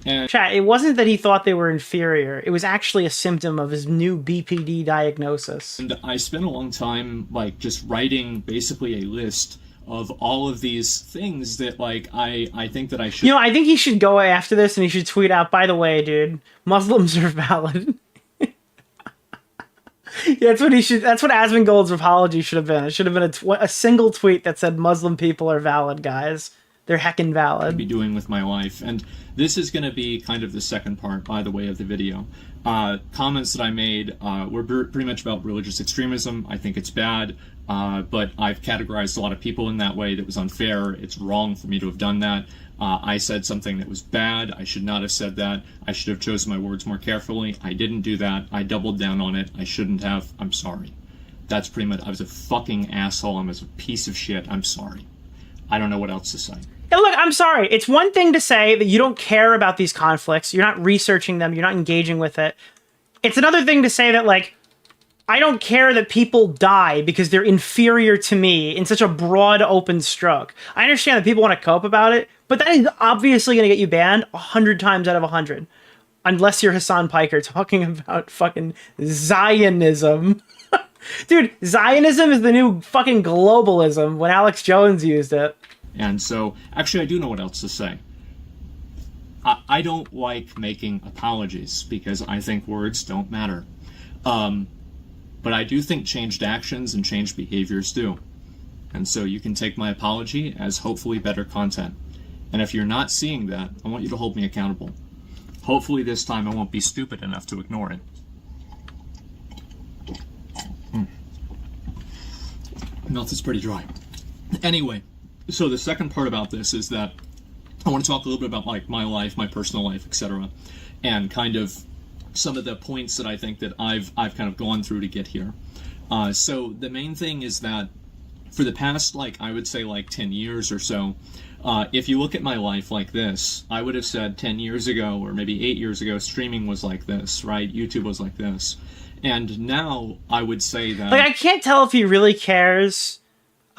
And Chat, it wasn't that he thought they were inferior. It was actually a symptom of his new BPD diagnosis. And I spent a long time, like, just writing basically a list of all of these things that, like, I think that I should... I think he should go after this and he should tweet out, by the way, dude, Muslims are valid. Yeah, that's what Asmongold's apology should have been. It should have been a single tweet that said Muslim people are valid, guys. They're heckin' valid. Be doing with my life. And this is going to be kind of the second part, by the way, of the video. Comments that I made were pretty much about religious extremism. I think it's bad, but I've categorized a lot of people in that way that was unfair. It's wrong for me to have done that. I said something that was bad. I should not have said that. I should have chosen my words more carefully. I didn't do that. I doubled down on it. I shouldn't have. I'm sorry. That's pretty much... I was a fucking asshole. I was a piece of shit. I'm sorry. I don't know what else to say. Yeah, look, I'm sorry. It's one thing to say that you don't care about these conflicts. You're not researching them. You're not engaging with it. It's another thing to say that, like, I don't care that people die because they're inferior to me in such a broad, open stroke. I understand that people want to cope about it, but that is obviously going to get you banned 100 times out of 100. Unless you're Hassan Piker talking about fucking Zionism. Dude, Zionism is the new fucking globalism when Alex Jones used it. And so, actually, I do know what else to say. I don't like making apologies because I think words don't matter. But I do think changed actions and changed behaviors do. And so you can take my apology as hopefully better content. And if you're not seeing that, I want you to hold me accountable. Hopefully this time I won't be stupid enough to ignore it. Mouth is pretty dry. Anyway, so the second part about this is that I want to talk a little bit about like my life, my personal life, etc., and kind of some of the points that I think that I've kind of gone through to get here. So the main thing is that for the past, like, I would say like 10 years or so, if you look at my life like this, I would have said 10 years ago or maybe 8 years ago, streaming was like this, right? YouTube was like this. And now I would say that... Like, I can't tell if he really cares,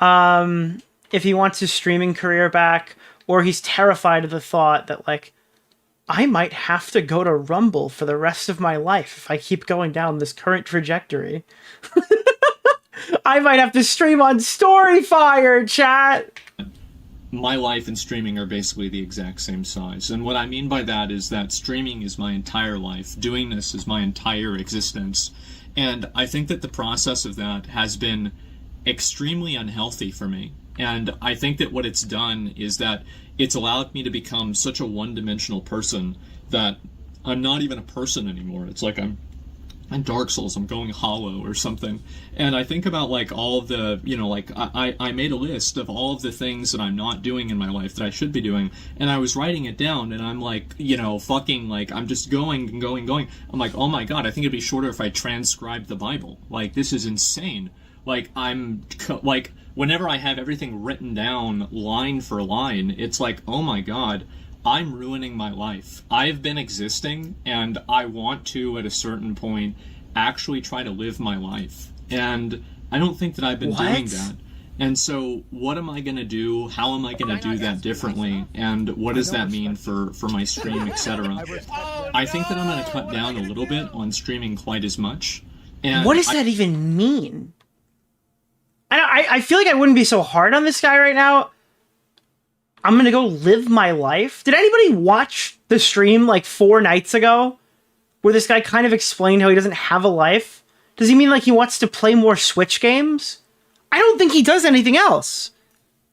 if he wants his streaming career back, or he's terrified of the thought that, like, I might have to go to Rumble for the rest of my life if I keep going down this current trajectory. I might have to stream on Storyfire, chat! My life and streaming are basically the exact same size. And what I mean by that is that streaming is my entire life. Doing this is my entire existence. And I think that the process of that has been extremely unhealthy for me. And I think that what it's done is that it's allowed me to become such a one-dimensional person that I'm not even a person anymore. It's like I'm Dark Souls, I'm going hollow or something. And I think about like all of the, you know, like I made a list of all of the things that I'm not doing in my life that I should be doing. And I was writing it down and I'm like, you know, fucking like, I'm just going and going and going. I'm like, oh my God, I think it'd be shorter if I transcribed the Bible. Like, this is insane. Like, like, whenever I have everything written down line for line, it's like, oh my God, I'm ruining my life. I've been existing, and I want to, at a certain point, actually try to live my life. And I don't think that I've been doing that. And so what am I going to do? How am I going to do that differently? And what does that mean for my stream, etc.? I think that I'm going to cut down a little bit on streaming quite as much. And what does that even mean? I feel like I wouldn't be so hard on this guy right now. I'm gonna go live my life. Did anybody watch the stream like 4 nights ago where this guy kind of explained how he doesn't have a life? Does he mean like he wants to play more Switch games? I don't think he does anything else.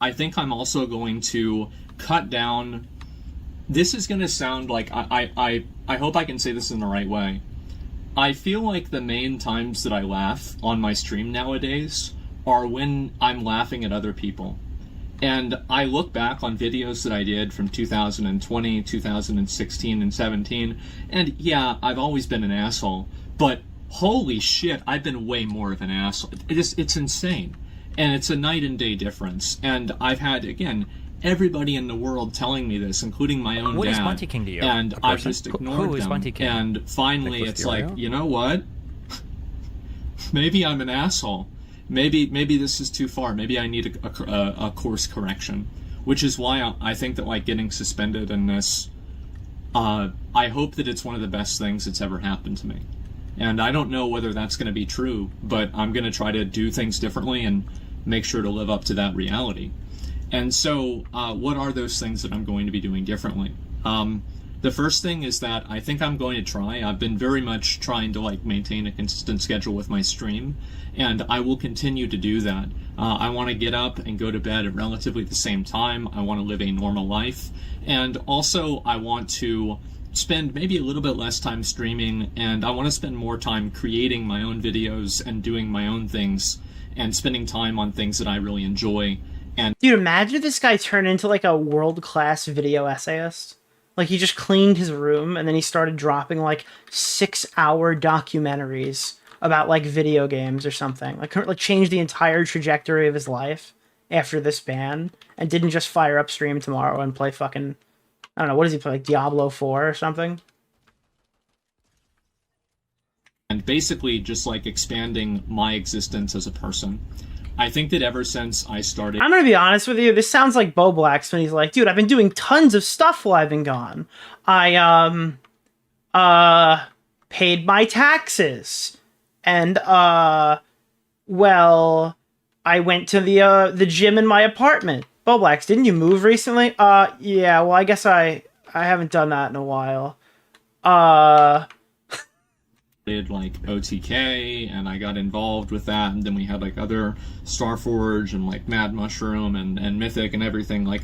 I think I'm also going to cut down. This is going to sound like I hope I can say this in the right way. I feel like the main times that I laugh on my stream nowadays are when I'm laughing at other people. And I look back on videos that I did from 2020, 2016, and 17, and yeah, I've always been an asshole, but holy shit, I've been way more of an asshole. It's insane. And it's a night and day difference. And I've had, again, everybody in the world telling me this, including my own what dad. Is Monty King to you? And I've just ignored who is them. Monty King? And finally, Nicholas it's DeOrio? like, you know what? Maybe I'm an asshole. Maybe this is too far. Maybe I need a course correction, which is why I think that like getting suspended in this, I hope that it's one of the best things that's ever happened to me. And I don't know whether that's going to be true, but I'm going to try to do things differently and make sure to live up to that reality. And so what are those things that I'm going to be doing differently? The first thing is that I think I'm going to try. I've been very much trying to like maintain a consistent schedule with my stream, and I will continue to do that. I want to get up and go to bed at relatively the same time. I want to live a normal life, and also I want to spend maybe a little bit less time streaming, and I want to spend more time creating my own videos and doing my own things and spending time on things that I really enjoy. And dude, imagine if this guy turned into like a world-class video essayist. Like, he just cleaned his room, and then he started dropping, like, 6-hour documentaries about, like, video games or something. Like, change the entire trajectory of his life after this ban, and didn't just fire up stream tomorrow and play fucking, I don't know, what does he play, like, Diablo 4 or something? And basically just, like, expanding my existence as a person. I think that ever since I started... I'm gonna be honest with you, this sounds like Bo Blacks when he's like, dude, I've been doing tons of stuff while I've been gone. I, paid my taxes. And, well, I went to the gym in my apartment. Bo Blacks, didn't you move recently? Yeah, well, I guess I haven't done that in a while. did like OTK, and I got involved with that, and then we had like other Starforge and like Mad Mushroom and Mythic and everything. Like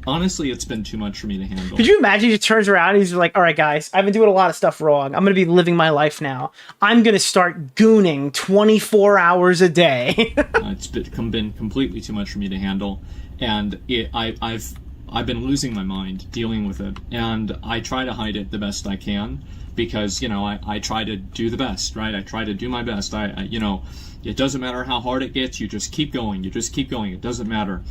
honestly, it's been too much for me to handle. Could you imagine he turns around and he's like, all right, guys, I've been doing a lot of stuff wrong. I'm going to be living my life now. I'm going to start gooning 24 hours a day. It's been completely too much for me to handle. And I've been losing my mind dealing with it. And I try to hide it the best I can because, you know, I try to do the best, right? I try to do my best. You know, it doesn't matter how hard it gets. You just keep going. You just keep going. It doesn't matter.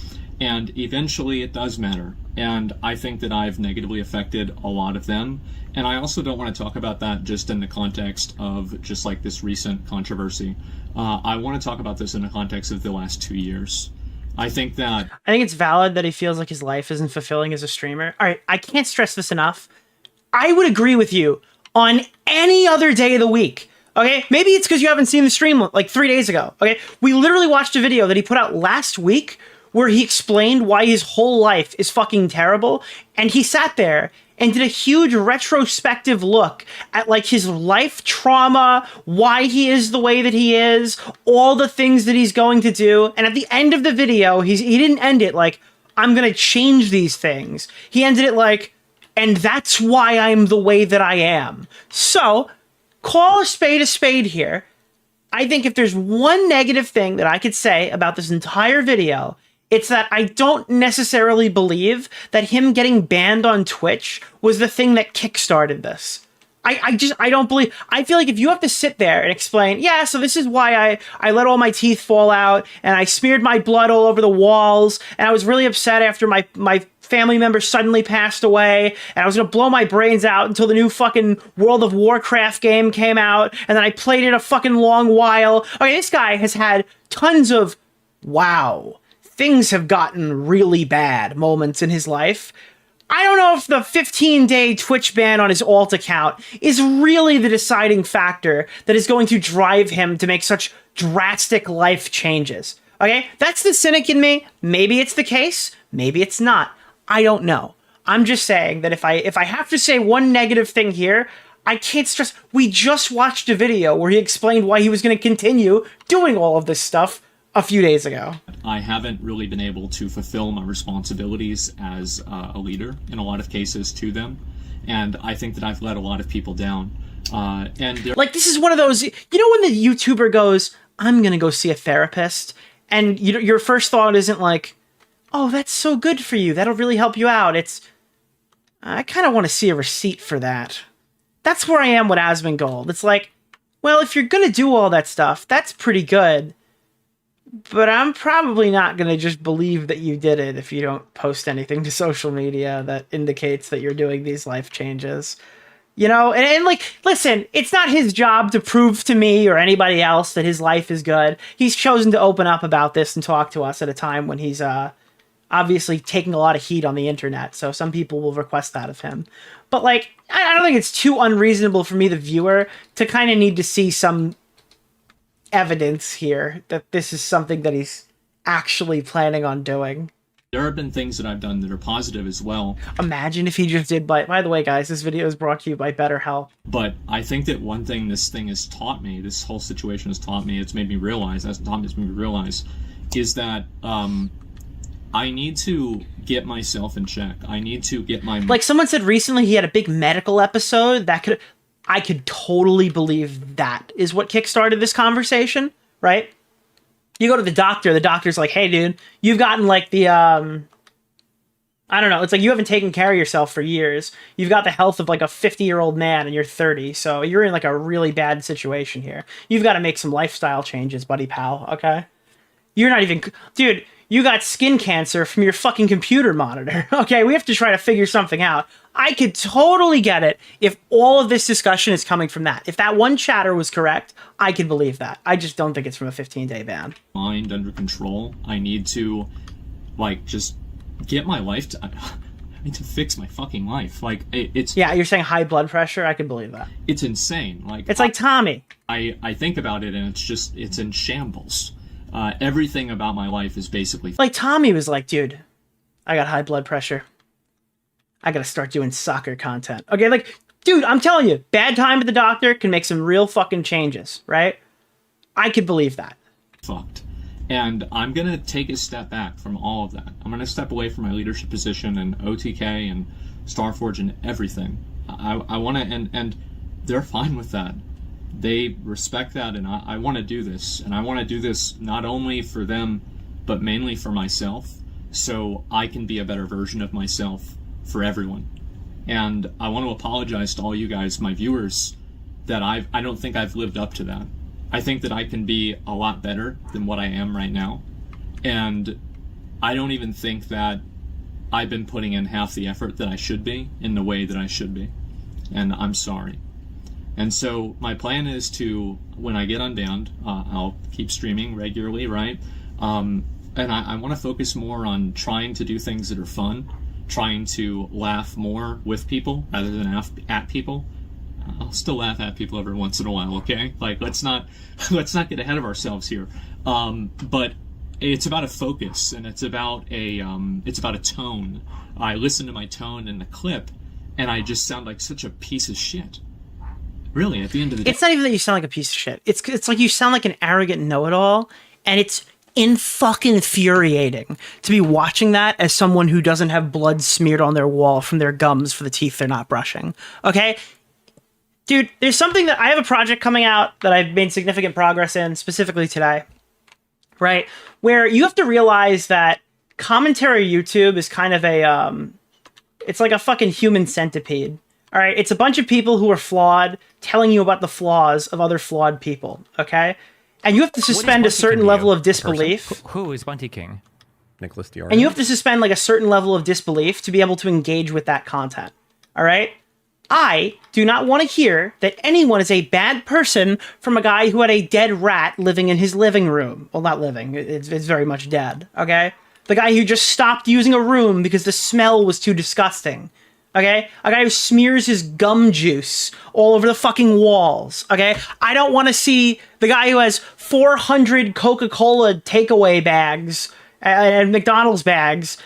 And eventually it does matter. And I think that I've negatively affected a lot of them. And I also don't want to talk about that just in the context of just like this recent controversy. I want to talk about this in the context of the last 2 years. I think it's valid that he feels like his life isn't fulfilling as a streamer. All right, I can't stress this enough. I would agree with you on any other day of the week. Okay, maybe it's because you haven't seen the stream like 3 days ago. Okay, we literally watched a video that he put out last week where he explained why his whole life is fucking terrible. And he sat there and did a huge retrospective look at like his life trauma, why he is the way that he is, all the things that he's going to do. And at the end of the video, he didn't end it like, I'm going to change these things. He ended it like, and that's why I'm the way that I am. So call a spade here. I think if there's one negative thing that I could say about this entire video, it's that I don't necessarily believe that him getting banned on Twitch was the thing that kickstarted this. I don't believe. I feel like if you have to sit there and explain, yeah, so this is why I let all my teeth fall out and I smeared my blood all over the walls and I was really upset after my family member suddenly passed away and I was going to blow my brains out until the new fucking World of Warcraft game came out and then I played it a fucking long while. Okay, this guy has had tons of, wow, things have gotten really bad moments in his life. I don't know if the 15-day Twitch ban on his alt account is really the deciding factor that is going to drive him to make such drastic life changes. Okay? That's the cynic in me. Maybe it's the case. Maybe it's not. I don't know. I'm just saying that if I have to say one negative thing here, I can't stress. We just watched a video where he explained why he was going to continue doing all of this stuff a few days ago. I haven't really been able to fulfill my responsibilities as a leader in a lot of cases to them, and I think that I've let a lot of people down. And like, this is one of those, you know, when the YouTuber goes, I'm gonna go see a therapist, and your first thought isn't like, oh, that's so good for you, that'll really help you out. It's, I kind of want to see a receipt for that. That's where I am with Asmongold. It's like, well, if you're gonna do all that stuff, that's pretty good. But I'm probably not going to just believe that you did it if you don't post anything to social media that indicates that you're doing these life changes. You know, and like, listen, it's not his job to prove to me or anybody else that his life is good. He's chosen to open up about this and talk to us at a time when he's obviously taking a lot of heat on the internet. So some people will request that of him. But like, I don't think it's too unreasonable for me, the viewer, to kind of need to see some evidence here that this is something that he's actually planning on doing. There have been things that I've done that are positive as well. Imagine if he just did, by the way, guys, this video is brought to you by BetterHelp. But I think that one thing this thing has taught me, this whole situation has taught me, it's made me realize, is that I need to get myself in check. I need to get my... Like someone said recently he had a big medical episode that I could totally believe that is what kickstarted this conversation, right? You go to the doctor's like, hey, dude, you've gotten like the, I don't know, it's like you haven't taken care of yourself for years. You've got the health of like a 50-year-old man and you're 30, so you're in like a really bad situation here. You've got to make some lifestyle changes, buddy pal, okay? You're not even, dude, you got skin cancer from your fucking computer monitor, okay? We have to try to figure something out. I could totally get it if all of this discussion is coming from that. If that one chatter was correct, I could believe that. I just don't think it's from a 15-day ban. Mind under control. I need to, like, just get my life I need to fix my fucking life. Like, it's... Yeah, you're saying high blood pressure? I can believe that. It's insane. Like, it's like Tommy. I think about it and it's in shambles. Everything about my life is basically... Like Tommy was like, dude, I got high blood pressure. I gotta start doing soccer content. Okay, like, dude, I'm telling you, bad time at the doctor can make some real fucking changes, right? I could believe that. Fucked. And I'm going to take a step back from all of that. I'm going to step away from my leadership position in OTK and Starforge and everything. I want to, and they're fine with that. They respect that, and I want to do this. And I want to do this not only for them, but mainly for myself, so I can be a better version of myself for everyone. And I want to apologize to all you guys, my viewers, that I don't think I've lived up to that. I think that I can be a lot better than what I am right now. And I don't even think that I've been putting in half the effort that I should be in the way that I should be. And I'm sorry. And so my plan is to, when I get unbanned, I'll keep streaming regularly, right? And I want to focus more on trying to do things that are fun, trying to laugh more with people rather than at people. I'll still laugh at people every once in a while, okay? Like, let's not get ahead of ourselves here. But it's about a focus, and it's about a tone. I listen to my tone in the clip, and I just sound like such a piece of shit. Really, at the end of the day. It's not even that you sound like a piece of shit. It's like you sound like an arrogant know-it-all, and it's fucking infuriating to be watching that as someone who doesn't have blood smeared on their wall from their gums for the teeth they're not brushing. Okay? Dude, there's something that I have a project coming out that I've made significant progress in, specifically today, right? Where you have to realize that commentary YouTube is kind of it's like a fucking human centipede. All right, it's a bunch of people who are flawed telling you about the flaws of other flawed people, okay? And you have to suspend a certain level of disbelief. Who is Bunty King? Nicholas DeOrio. And you have to suspend like a certain level of disbelief to be able to engage with that content, all right? I do not want to hear that anyone is a bad person from a guy who had a dead rat living in his living room. Well, not living, it's very much dead, okay? The guy who just stopped using a room because the smell was too disgusting, okay? A guy who smears his gum juice all over the fucking walls, okay? I don't want to see the guy who has 400 Coca-Cola takeaway bags and McDonald's bags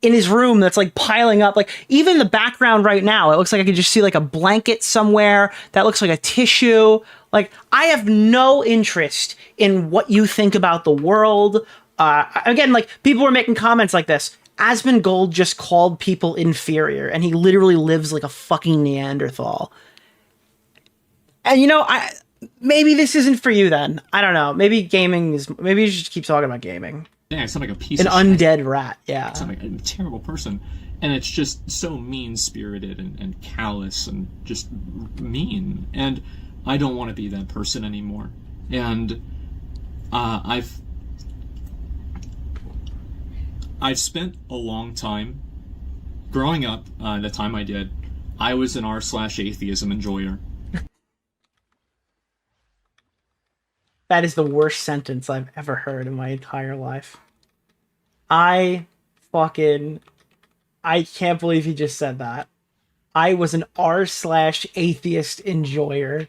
in his room that's like piling up. Like, even the background right now, it looks like I could just see like a blanket somewhere that looks like a tissue. Like, I have no interest in what you think about the world. Again, like, people were making comments like this. Asmongold just called people inferior, and he literally lives like a fucking Neanderthal. And you know, maybe this isn't for you then. I don't know. Maybe gaming is. Maybe you should just keep talking about gaming. Yeah, I sound like a piece of shit. An undead rat, yeah. I sound like a terrible person. And it's just so mean-spirited and callous and just mean. And I don't want to be that person anymore. And I've spent a long time growing up. The time I did, I was an r/atheism enjoyer. That is the worst sentence I've ever heard in my entire life. I can't believe he just said that. I was an r/atheist enjoyer.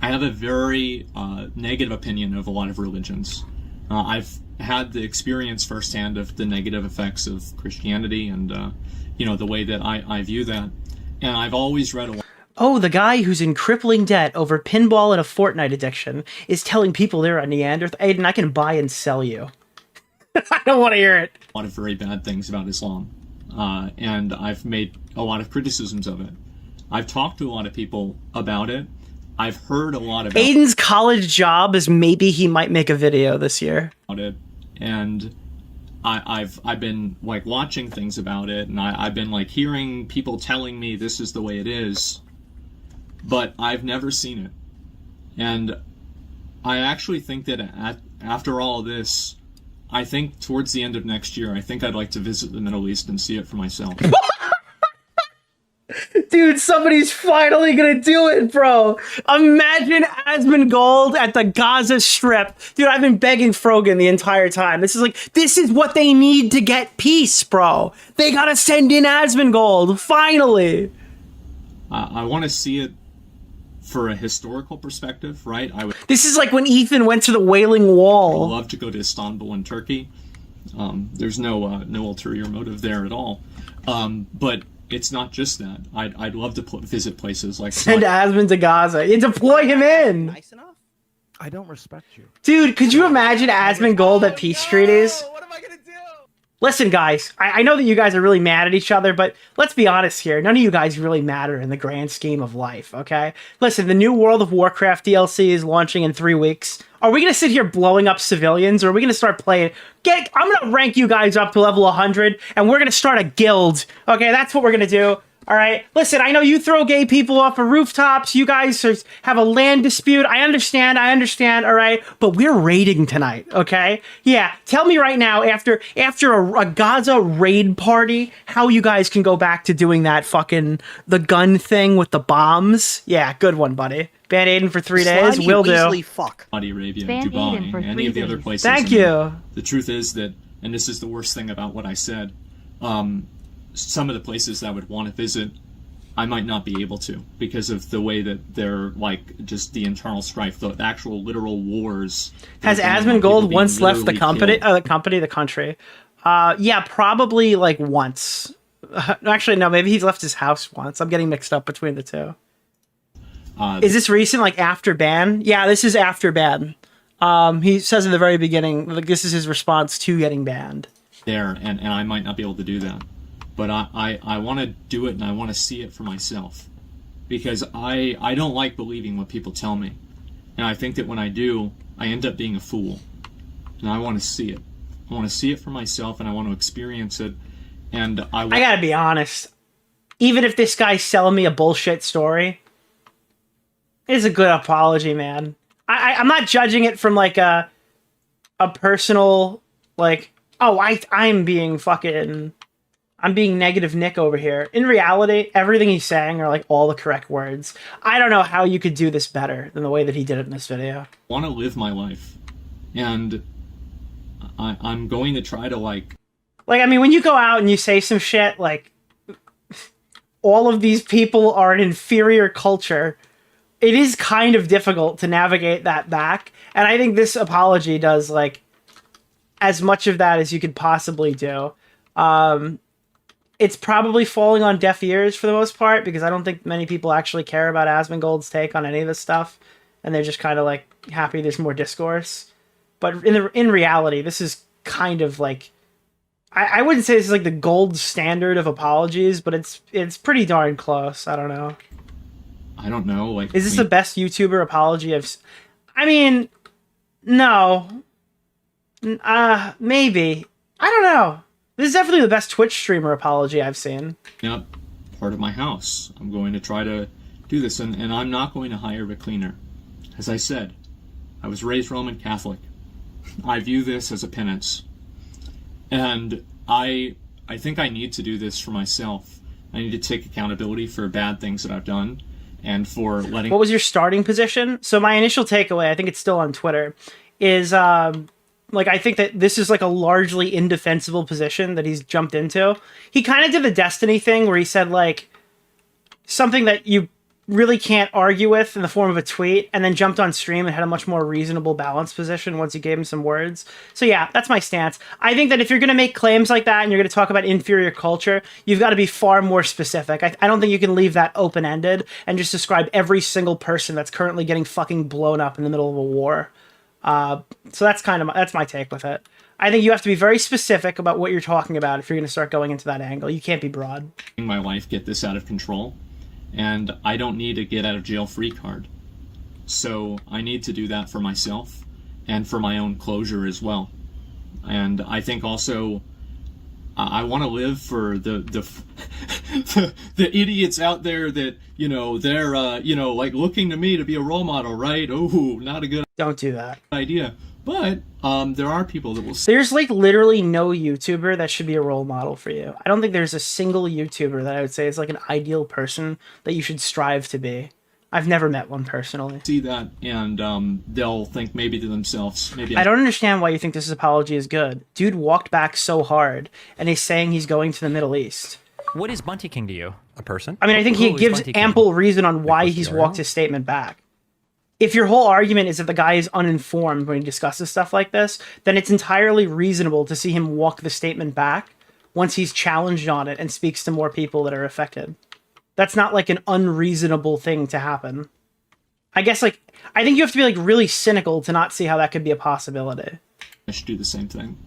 I have a very negative opinion of a lot of religions. I've had the experience firsthand of the negative effects of Christianity and, you know, the way that I view that. And I've always read a lot. Oh, the guy who's in crippling debt over pinball and a Fortnite addiction is telling people they're a Neanderthal. Aiden, I can buy and sell you. I don't want to hear it. A lot of very bad things about Islam. And I've made a lot of criticisms of it. I've talked to a lot of people about it. I've heard a lot about Aiden's college job is maybe he might make a video this year. It. And I've been like watching things about it, and I've been like hearing people telling me this is the way it is. But I've never seen it. And I actually think that after all this, I think towards the end of next year, I think I'd like to visit the Middle East and see it for myself. Dude, somebody's finally gonna do it, bro. Imagine Asmongold at the Gaza Strip. Dude, I've been begging Frogan the entire time. This is what they need to get peace, bro. They gotta send in Asmongold, finally. I want to see it for a historical perspective, right? This is like when Ethan went to the Wailing Wall. I'd love to go to Istanbul in Turkey. There's no ulterior motive there at all. But it's not just that. I'd love to visit places like Send Asmon to Gaza. You deploy him in. Nice enough? I don't respect you. Dude, could you imagine Asmongold at peace treaties? What am I gonna do? Listen, guys, I know that you guys are really mad at each other, but let's be honest here. None of you guys really matter in the grand scheme of life, okay? Listen, the new World of Warcraft DLC is launching in 3 weeks. Are we going to sit here blowing up civilians, or are we going to start playing? I'm going to rank you guys up to level 100, and we're going to start a guild, okay? That's what we're going to do. All right, listen, I know you throw gay people off of rooftops. You guys have a land dispute. I understand, all right? But we're raiding tonight, okay? Yeah, tell me right now, after a Gaza raid party, how you guys can go back to doing that the gun thing with the bombs. Yeah, good one, buddy. Ban Aiden for 3 days, will do. Fuck. Saudi Arabia, Dubai, any of the other places. Thank you. The truth is that, and this is the worst thing about what I said, some of the places that I would want to visit, I might not be able to because of the way that they're like just the internal strife, the actual literal wars. Has Asmongold once left the country? Yeah, probably like once. Actually, no, maybe he's left his house once. I'm getting mixed up between the two. Is this recent, like after ban? Yeah, this is after ban. He says in the very beginning, like this is his response to getting banned. There, and I might not be able to do that. But I want to do it and I want to see it for myself. Because I don't like believing what people tell me. And I think that when I do, I end up being a fool. And I want to see it. I want to see it for myself and I want to experience it. And I gotta be honest. Even if this guy's selling me a bullshit story, it's a good apology, man. I'm not judging it from like a personal, like, oh, I'm being negative Nick over here. In reality, everything he's saying are like all the correct words. I don't know how you could do this better than the way that he did it in this video. I want to live my life. And I'm going to try to like, I mean, when you go out and you say some shit like, all of these people are an inferior culture, it is kind of difficult to navigate that back. And I think this apology does like as much of that as you could possibly do. It's probably falling on deaf ears for the most part because I don't think many people actually care about Asmongold's take on any of this stuff, and they're just kind of like happy there's more discourse. But in reality, this is kind of like I wouldn't say this is like the gold standard of apologies, but it's pretty darn close. I don't know. Like, is this the best YouTuber apology I mean, no. Maybe. I don't know. This is definitely the best Twitch streamer apology I've seen. Yep, part of my house. I'm going to try to do this, and I'm not going to hire a cleaner. As I said, I was raised Roman Catholic. I view this as a penance. And I think I need to do this for myself. I need to take accountability for bad things that I've done, and for letting... What was your starting position? So my initial takeaway, I think it's still on Twitter, is... like, I think that this is like a largely indefensible position that he's jumped into. He kind of did the Destiny thing where he said like something that you really can't argue with in the form of a tweet, and then jumped on stream and had a much more reasonable balanced position once you gave him some words. So yeah, that's my stance. I think that if you're going to make claims like that and you're going to talk about inferior culture, you've got to be far more specific. I don't think you can leave that open-ended and just describe every single person that's currently getting fucking blown up in the middle of a war. So that's that's my take with it. I think you have to be very specific about what you're talking about if you're going to start going into that angle. You can't be broad. My life get this out of control, and I don't need a get out of jail free card. So I need to do that for myself and for my own closure as well. And I think also I want to live for the idiots out there that, you know, they're like looking to me to be a role model, right? Oh, not a good Don't do that idea. But there are people that will there's like literally no YouTuber that should be a role model for you. I don't think there's a single YouTuber that I would say is like an ideal person that you should strive to be. I've never met one personally. See that, and they'll think maybe to themselves, maybe I don't understand why you think this apology is good. Dude walked back so hard, and he's saying he's going to the Middle East. What is Bunty King to you? A person? I mean, I think he gives ample reason on why he's walked his statement back. If your whole argument is that the guy is uninformed when he discusses stuff like this, then it's entirely reasonable to see him walk the statement back once he's challenged on it and speaks to more people that are affected. That's not like an unreasonable thing to happen. I guess like I think you have to be like really cynical to not see how that could be a possibility. I should do the same thing.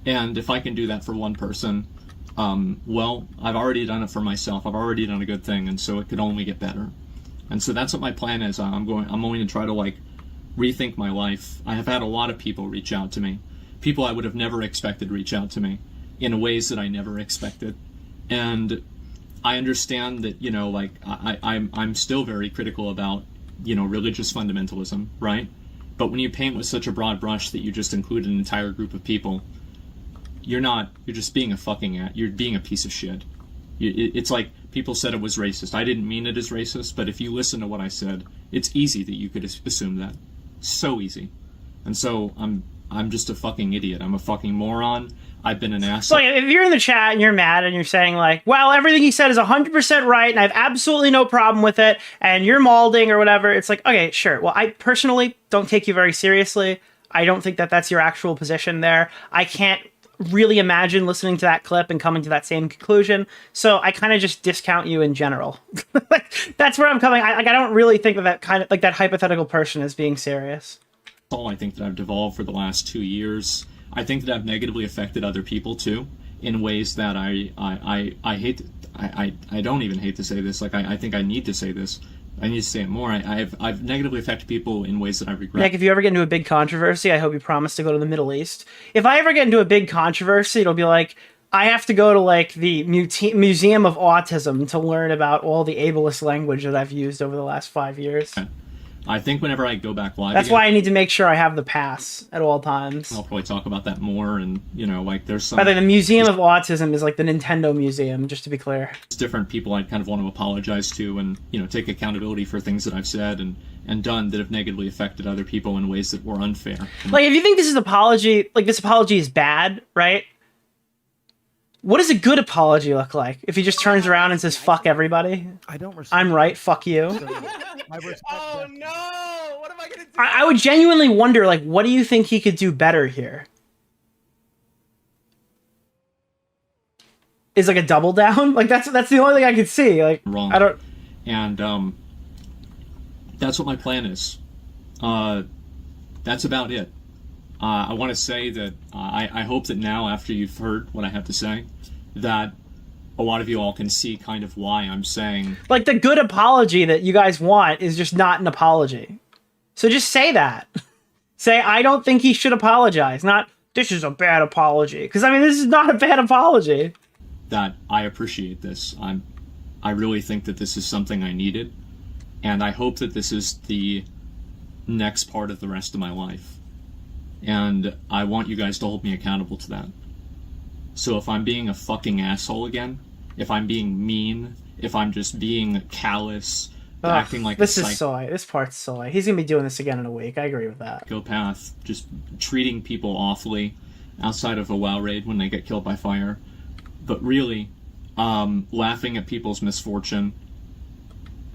And if I can do that for one person, well, I've already done it for myself. I've already done a good thing, and so it could only get better. And so that's what my plan is. I'm going to try to like rethink my life. I have had a lot of people reach out to me. People I would have never expected reach out to me in ways that I never expected. And I understand that, you know, like I'm still very critical about, you know, religious fundamentalism, right? But when you paint with such a broad brush that you just include an entire group of people, you're just being you're being a piece of shit. It's like people said it was racist. I didn't mean it as racist, but if you listen to what I said, it's easy that you could assume that. So easy. And so I'm just a fucking idiot. I'm a fucking moron. I've been an asshole. So if you're in the chat and you're mad and you're saying like, well, everything he said is 100% right and I have absolutely no problem with it and you're malding or whatever, it's like, okay, sure. Well, I personally don't take you very seriously. I don't think that that's your actual position there. I can't really imagine listening to that clip and coming to that same conclusion. So I kind of just discount you in general. That's where I'm coming. I don't really think of that kind of like that hypothetical person as being serious. I think that I've devolved for the last 2 years. I think that I've negatively affected other people too, in ways that I hate. I don't even hate to say this. Like I think I need to say this. I need to say it more. I've negatively affected people in ways that I regret. Nick, if you ever get into a big controversy, I hope you promise to go to the Middle East. If I ever get into a big controversy, it'll be like I have to go to like the Museum of Autism to learn about all the ableist language that I've used over the last 5 years. I think whenever I go back live, that's why I need to make sure I have the pass at all times. I'll probably talk about that more, and you know, like there's some. By the way, the Museum of Autism is like the Nintendo Museum, just to be clear. It's different people I kind of want to apologize to, and you know, take accountability for things that I've said and done that have negatively affected other people in ways that were unfair. Like, if you think this apology is bad, right? What does a good apology look like? If he just turns around and says "fuck everybody," I don't respect. I'm right. Fuck you. Oh no! What am I gonna do? I would genuinely wonder, like, what do you think he could do better here? Is like a double down? Like that's the only thing I could see. Like wrong. I don't. And that's what my plan is. That's about it. I want to say that I hope that now, after you've heard what I have to say, that a lot of you all can see kind of why I'm saying... Like, the good apology that you guys want is just not an apology. So just say that. Say, I don't think he should apologize. Not, this is a bad apology. Because, I mean, this is not a bad apology. That I appreciate this. I really think that this is something I needed. And I hope that this is the next part of the rest of my life. And I want you guys to hold me accountable to that. So if I'm being a fucking asshole again, if I'm being mean, if I'm just being callous, acting like this is soy. This part's soy. He's gonna be doing this again in a week. I agree with that. Psychopath, just treating people awfully outside of a WoW raid when they get killed by fire. But really, laughing at people's misfortune.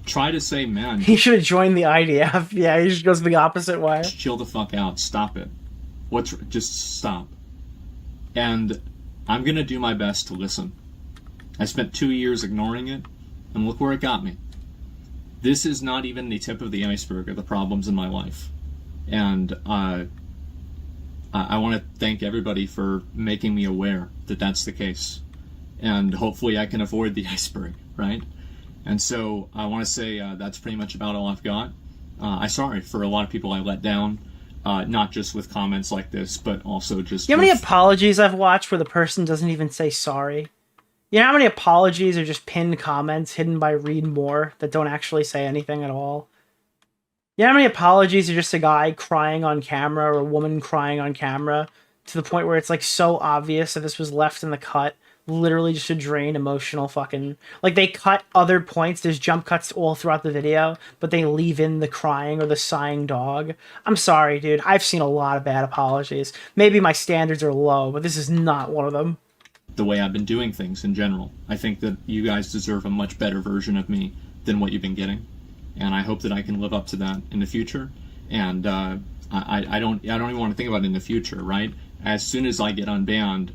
Try to say, man. He should have joined the IDF. Yeah, he just goes the opposite way. Chill the fuck out. Stop it. Just stop. And I'm gonna do my best to listen. I spent 2 years ignoring it, and look where it got me. This is not even the tip of the iceberg of the problems in my life. And I want to thank everybody for making me aware that that's the case. And hopefully I can avoid the iceberg, right? And so I want to say that's pretty much about all I've got. I'm sorry for a lot of people I let down, not just with comments like this, but also just... You know how many apologies I've watched where the person doesn't even say sorry? You know how many apologies are just pinned comments hidden by read more that don't actually say anything at all? You know how many apologies are just a guy crying on camera or a woman crying on camera to the point where it's like so obvious that this was left in the cut, literally just to drain emotional fucking... Like, they cut other points, there's jump cuts all throughout the video, but they leave in the crying or the sighing dog. I'm sorry, dude. I've seen a lot of bad apologies. Maybe my standards are low, but this is not one of them. The way I've been doing things in general. I think that you guys deserve a much better version of me than what you've been getting. And I hope that I can live up to that in the future. And I don't even want to think about it in the future, right? As soon as I get unbanned,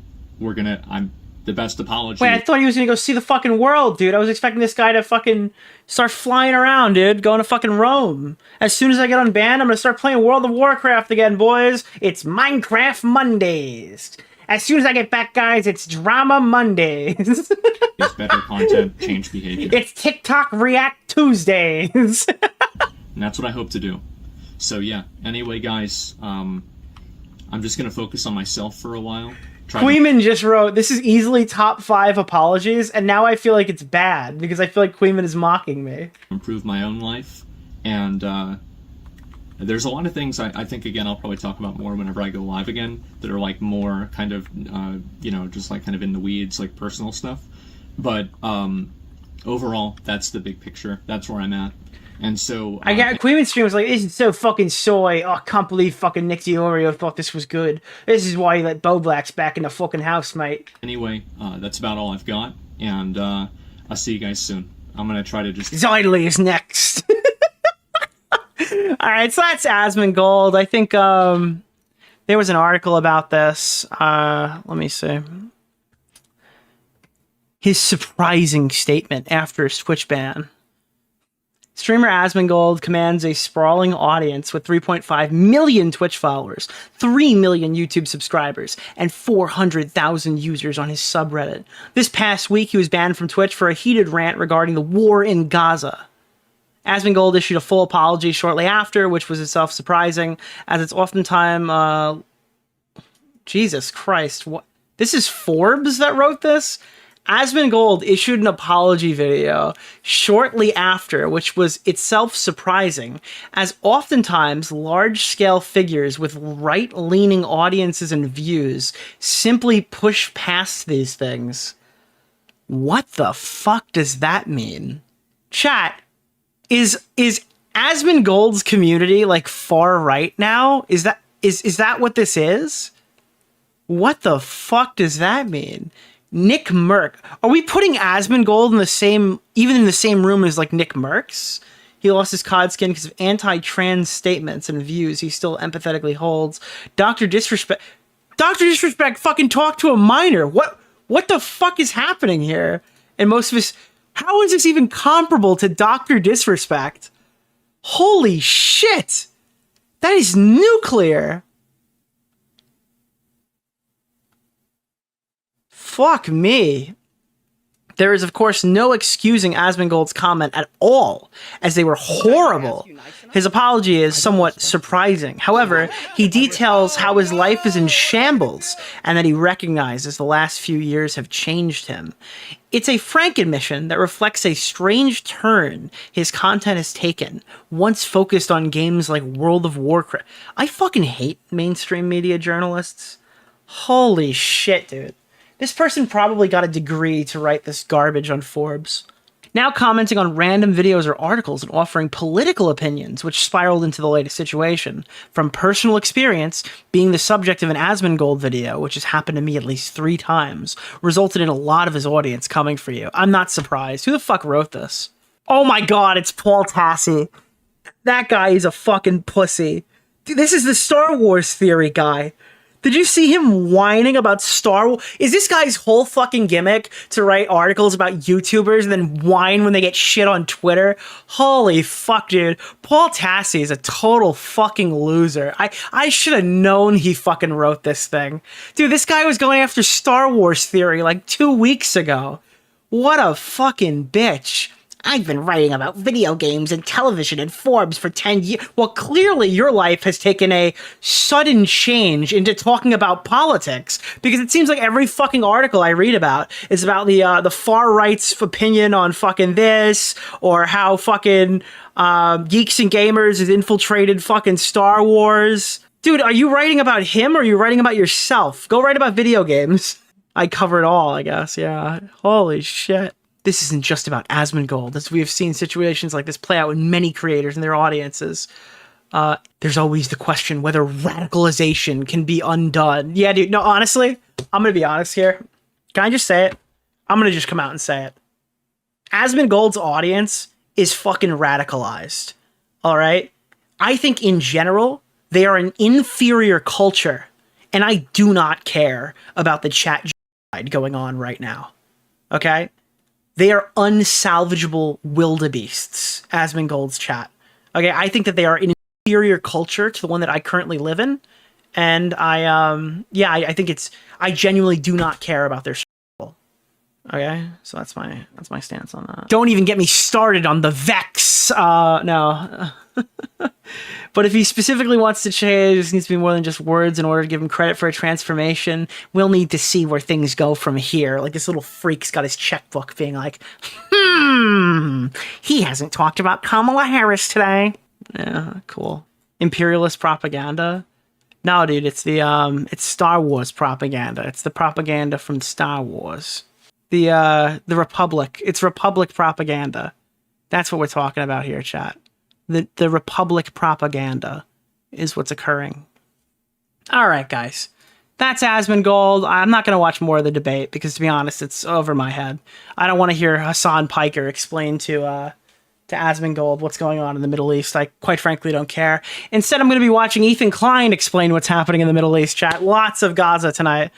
the best apology. Wait, I thought he was gonna go see the fucking world, dude. I was expecting this guy to fucking start flying around, dude, going to fucking Rome. As soon as I get unbanned, I'm gonna start playing World of Warcraft again, boys. It's Minecraft Mondays. As soon as I get back, guys, it's Drama Mondays. It's better content, change behavior. It's TikTok React Tuesdays. And that's what I hope to do. So yeah, anyway, guys, I'm just going to focus on myself for a while. Queeman just wrote, this is easily top 5 apologies, and now I feel like it's bad, because I feel like Queeman is mocking me. Improve my own life, and there's a lot of things I think, again, I'll probably talk about more whenever I go live again, that are like more kind of, just like kind of in the weeds, like personal stuff. But overall, that's the big picture. That's where I'm at. And so I got Queeman stream was like, this is so fucking soy. Oh, I can't believe fucking Nick DeOrio thought this was good. This is why he let Bo Blacks back in the fucking house, mate. Anyway, that's about all I've got, and I'll see you guys soon. I'm gonna try to just... Zidley is next. Alright, so that's Asmongold. I think there was an article about this. Let me see. His surprising statement after his Twitch ban. Streamer Asmongold commands a sprawling audience with 3.5 million Twitch followers, 3 million YouTube subscribers, and 400,000 users on his subreddit. This past week, he was banned from Twitch for a heated rant regarding the war in Gaza. Asmongold issued a full apology shortly after, which was itself surprising, as it's oftentimes... Jesus Christ, what? This is Forbes that wrote this? Asmongold issued an apology video shortly after, which was itself surprising, as oftentimes large-scale figures with right-leaning audiences and views simply push past these things. What the fuck does that mean? Chat, is Asmongold's community like far right now? Is that what this is? What the fuck does that mean? Nick Merck. Are we putting Asmongold in the same, even in the same room as like Nick Merckx? He lost his COD skin because of anti-trans statements and views he still empathetically holds. Dr. Disrespect fucking talked to a minor. What the fuck is happening here? And most of us, how is this even comparable to Dr. Disrespect? Holy shit! That is nuclear! Fuck me. There is, of course, no excusing Asmongold's comment at all, as they were horrible. His apology is somewhat surprising. However, he details how his life is in shambles, and that he recognizes the last few years have changed him. It's a frank admission that reflects a strange turn his content has taken, once focused on games like World of Warcraft. I fucking hate mainstream media journalists. Holy shit, dude. This person probably got a degree to write this garbage on Forbes. Now commenting on random videos or articles and offering political opinions, which spiraled into the latest situation. From personal experience, being the subject of an Asmongold video, which has happened to me at least 3 times, resulted in a lot of his audience coming for you. I'm not surprised. Who the fuck wrote this? Oh my god, it's Paul Tassi. That guy is a fucking pussy. Dude, this is the Star Wars theory guy. Did you see him whining about Star Wars? Is this guy's whole fucking gimmick to write articles about YouTubers and then whine when they get shit on Twitter? Holy fuck, dude. Paul Tassi is a total fucking loser. I should have known he fucking wrote this thing. Dude, this guy was going after Star Wars theory like 2 weeks ago. What a fucking bitch. I've been writing about video games and television and Forbes for 10 years. Well, clearly your life has taken a sudden change into talking about politics, because it seems like every fucking article I read about is about the far right's opinion on fucking this, or how fucking Geeks and Gamers has infiltrated fucking Star Wars. Dude, are you writing about him or are you writing about yourself? Go write about video games. I cover it all, I guess, yeah. Holy shit. This isn't just about Asmongold, as we have seen situations like this play out with many creators and their audiences. There's always the question whether radicalization can be undone. Yeah, dude, no, honestly, I'm gonna be honest here. Can I just say it? I'm gonna just come out and say it. Asmongold's audience is fucking radicalized, all right? I think in general, they are an inferior culture, and I do not care about the chat going on right now. Okay? They are unsalvageable wildebeests, Asmongold's chat. Okay, I think that they are an inferior culture to the one that I currently live in. And I think I genuinely do not care about their survival. Okay, so that's my stance on that. Don't even get me started on the Vex. No. But if he specifically wants to change, it needs to be more than just words in order to give him credit for a transformation. We'll need to see where things go from here. Like this little freak's got his checkbook being like, he hasn't talked about Kamala Harris today. Yeah, cool. Imperialist propaganda. No, dude, it's it's Star Wars propaganda. It's the propaganda from Star Wars. The Republic. It's Republic propaganda. That's what we're talking about here, chat. The Republic propaganda is what's occurring. All right, guys. That's Asmongold. I'm not going to watch more of the debate because, to be honest, it's over my head. I don't want to hear Hassan Piker explain to Asmongold what's going on in the Middle East. I quite frankly don't care. Instead, I'm going to be watching Ethan Klein explain what's happening in the Middle East, chat. Lots of Gaza tonight.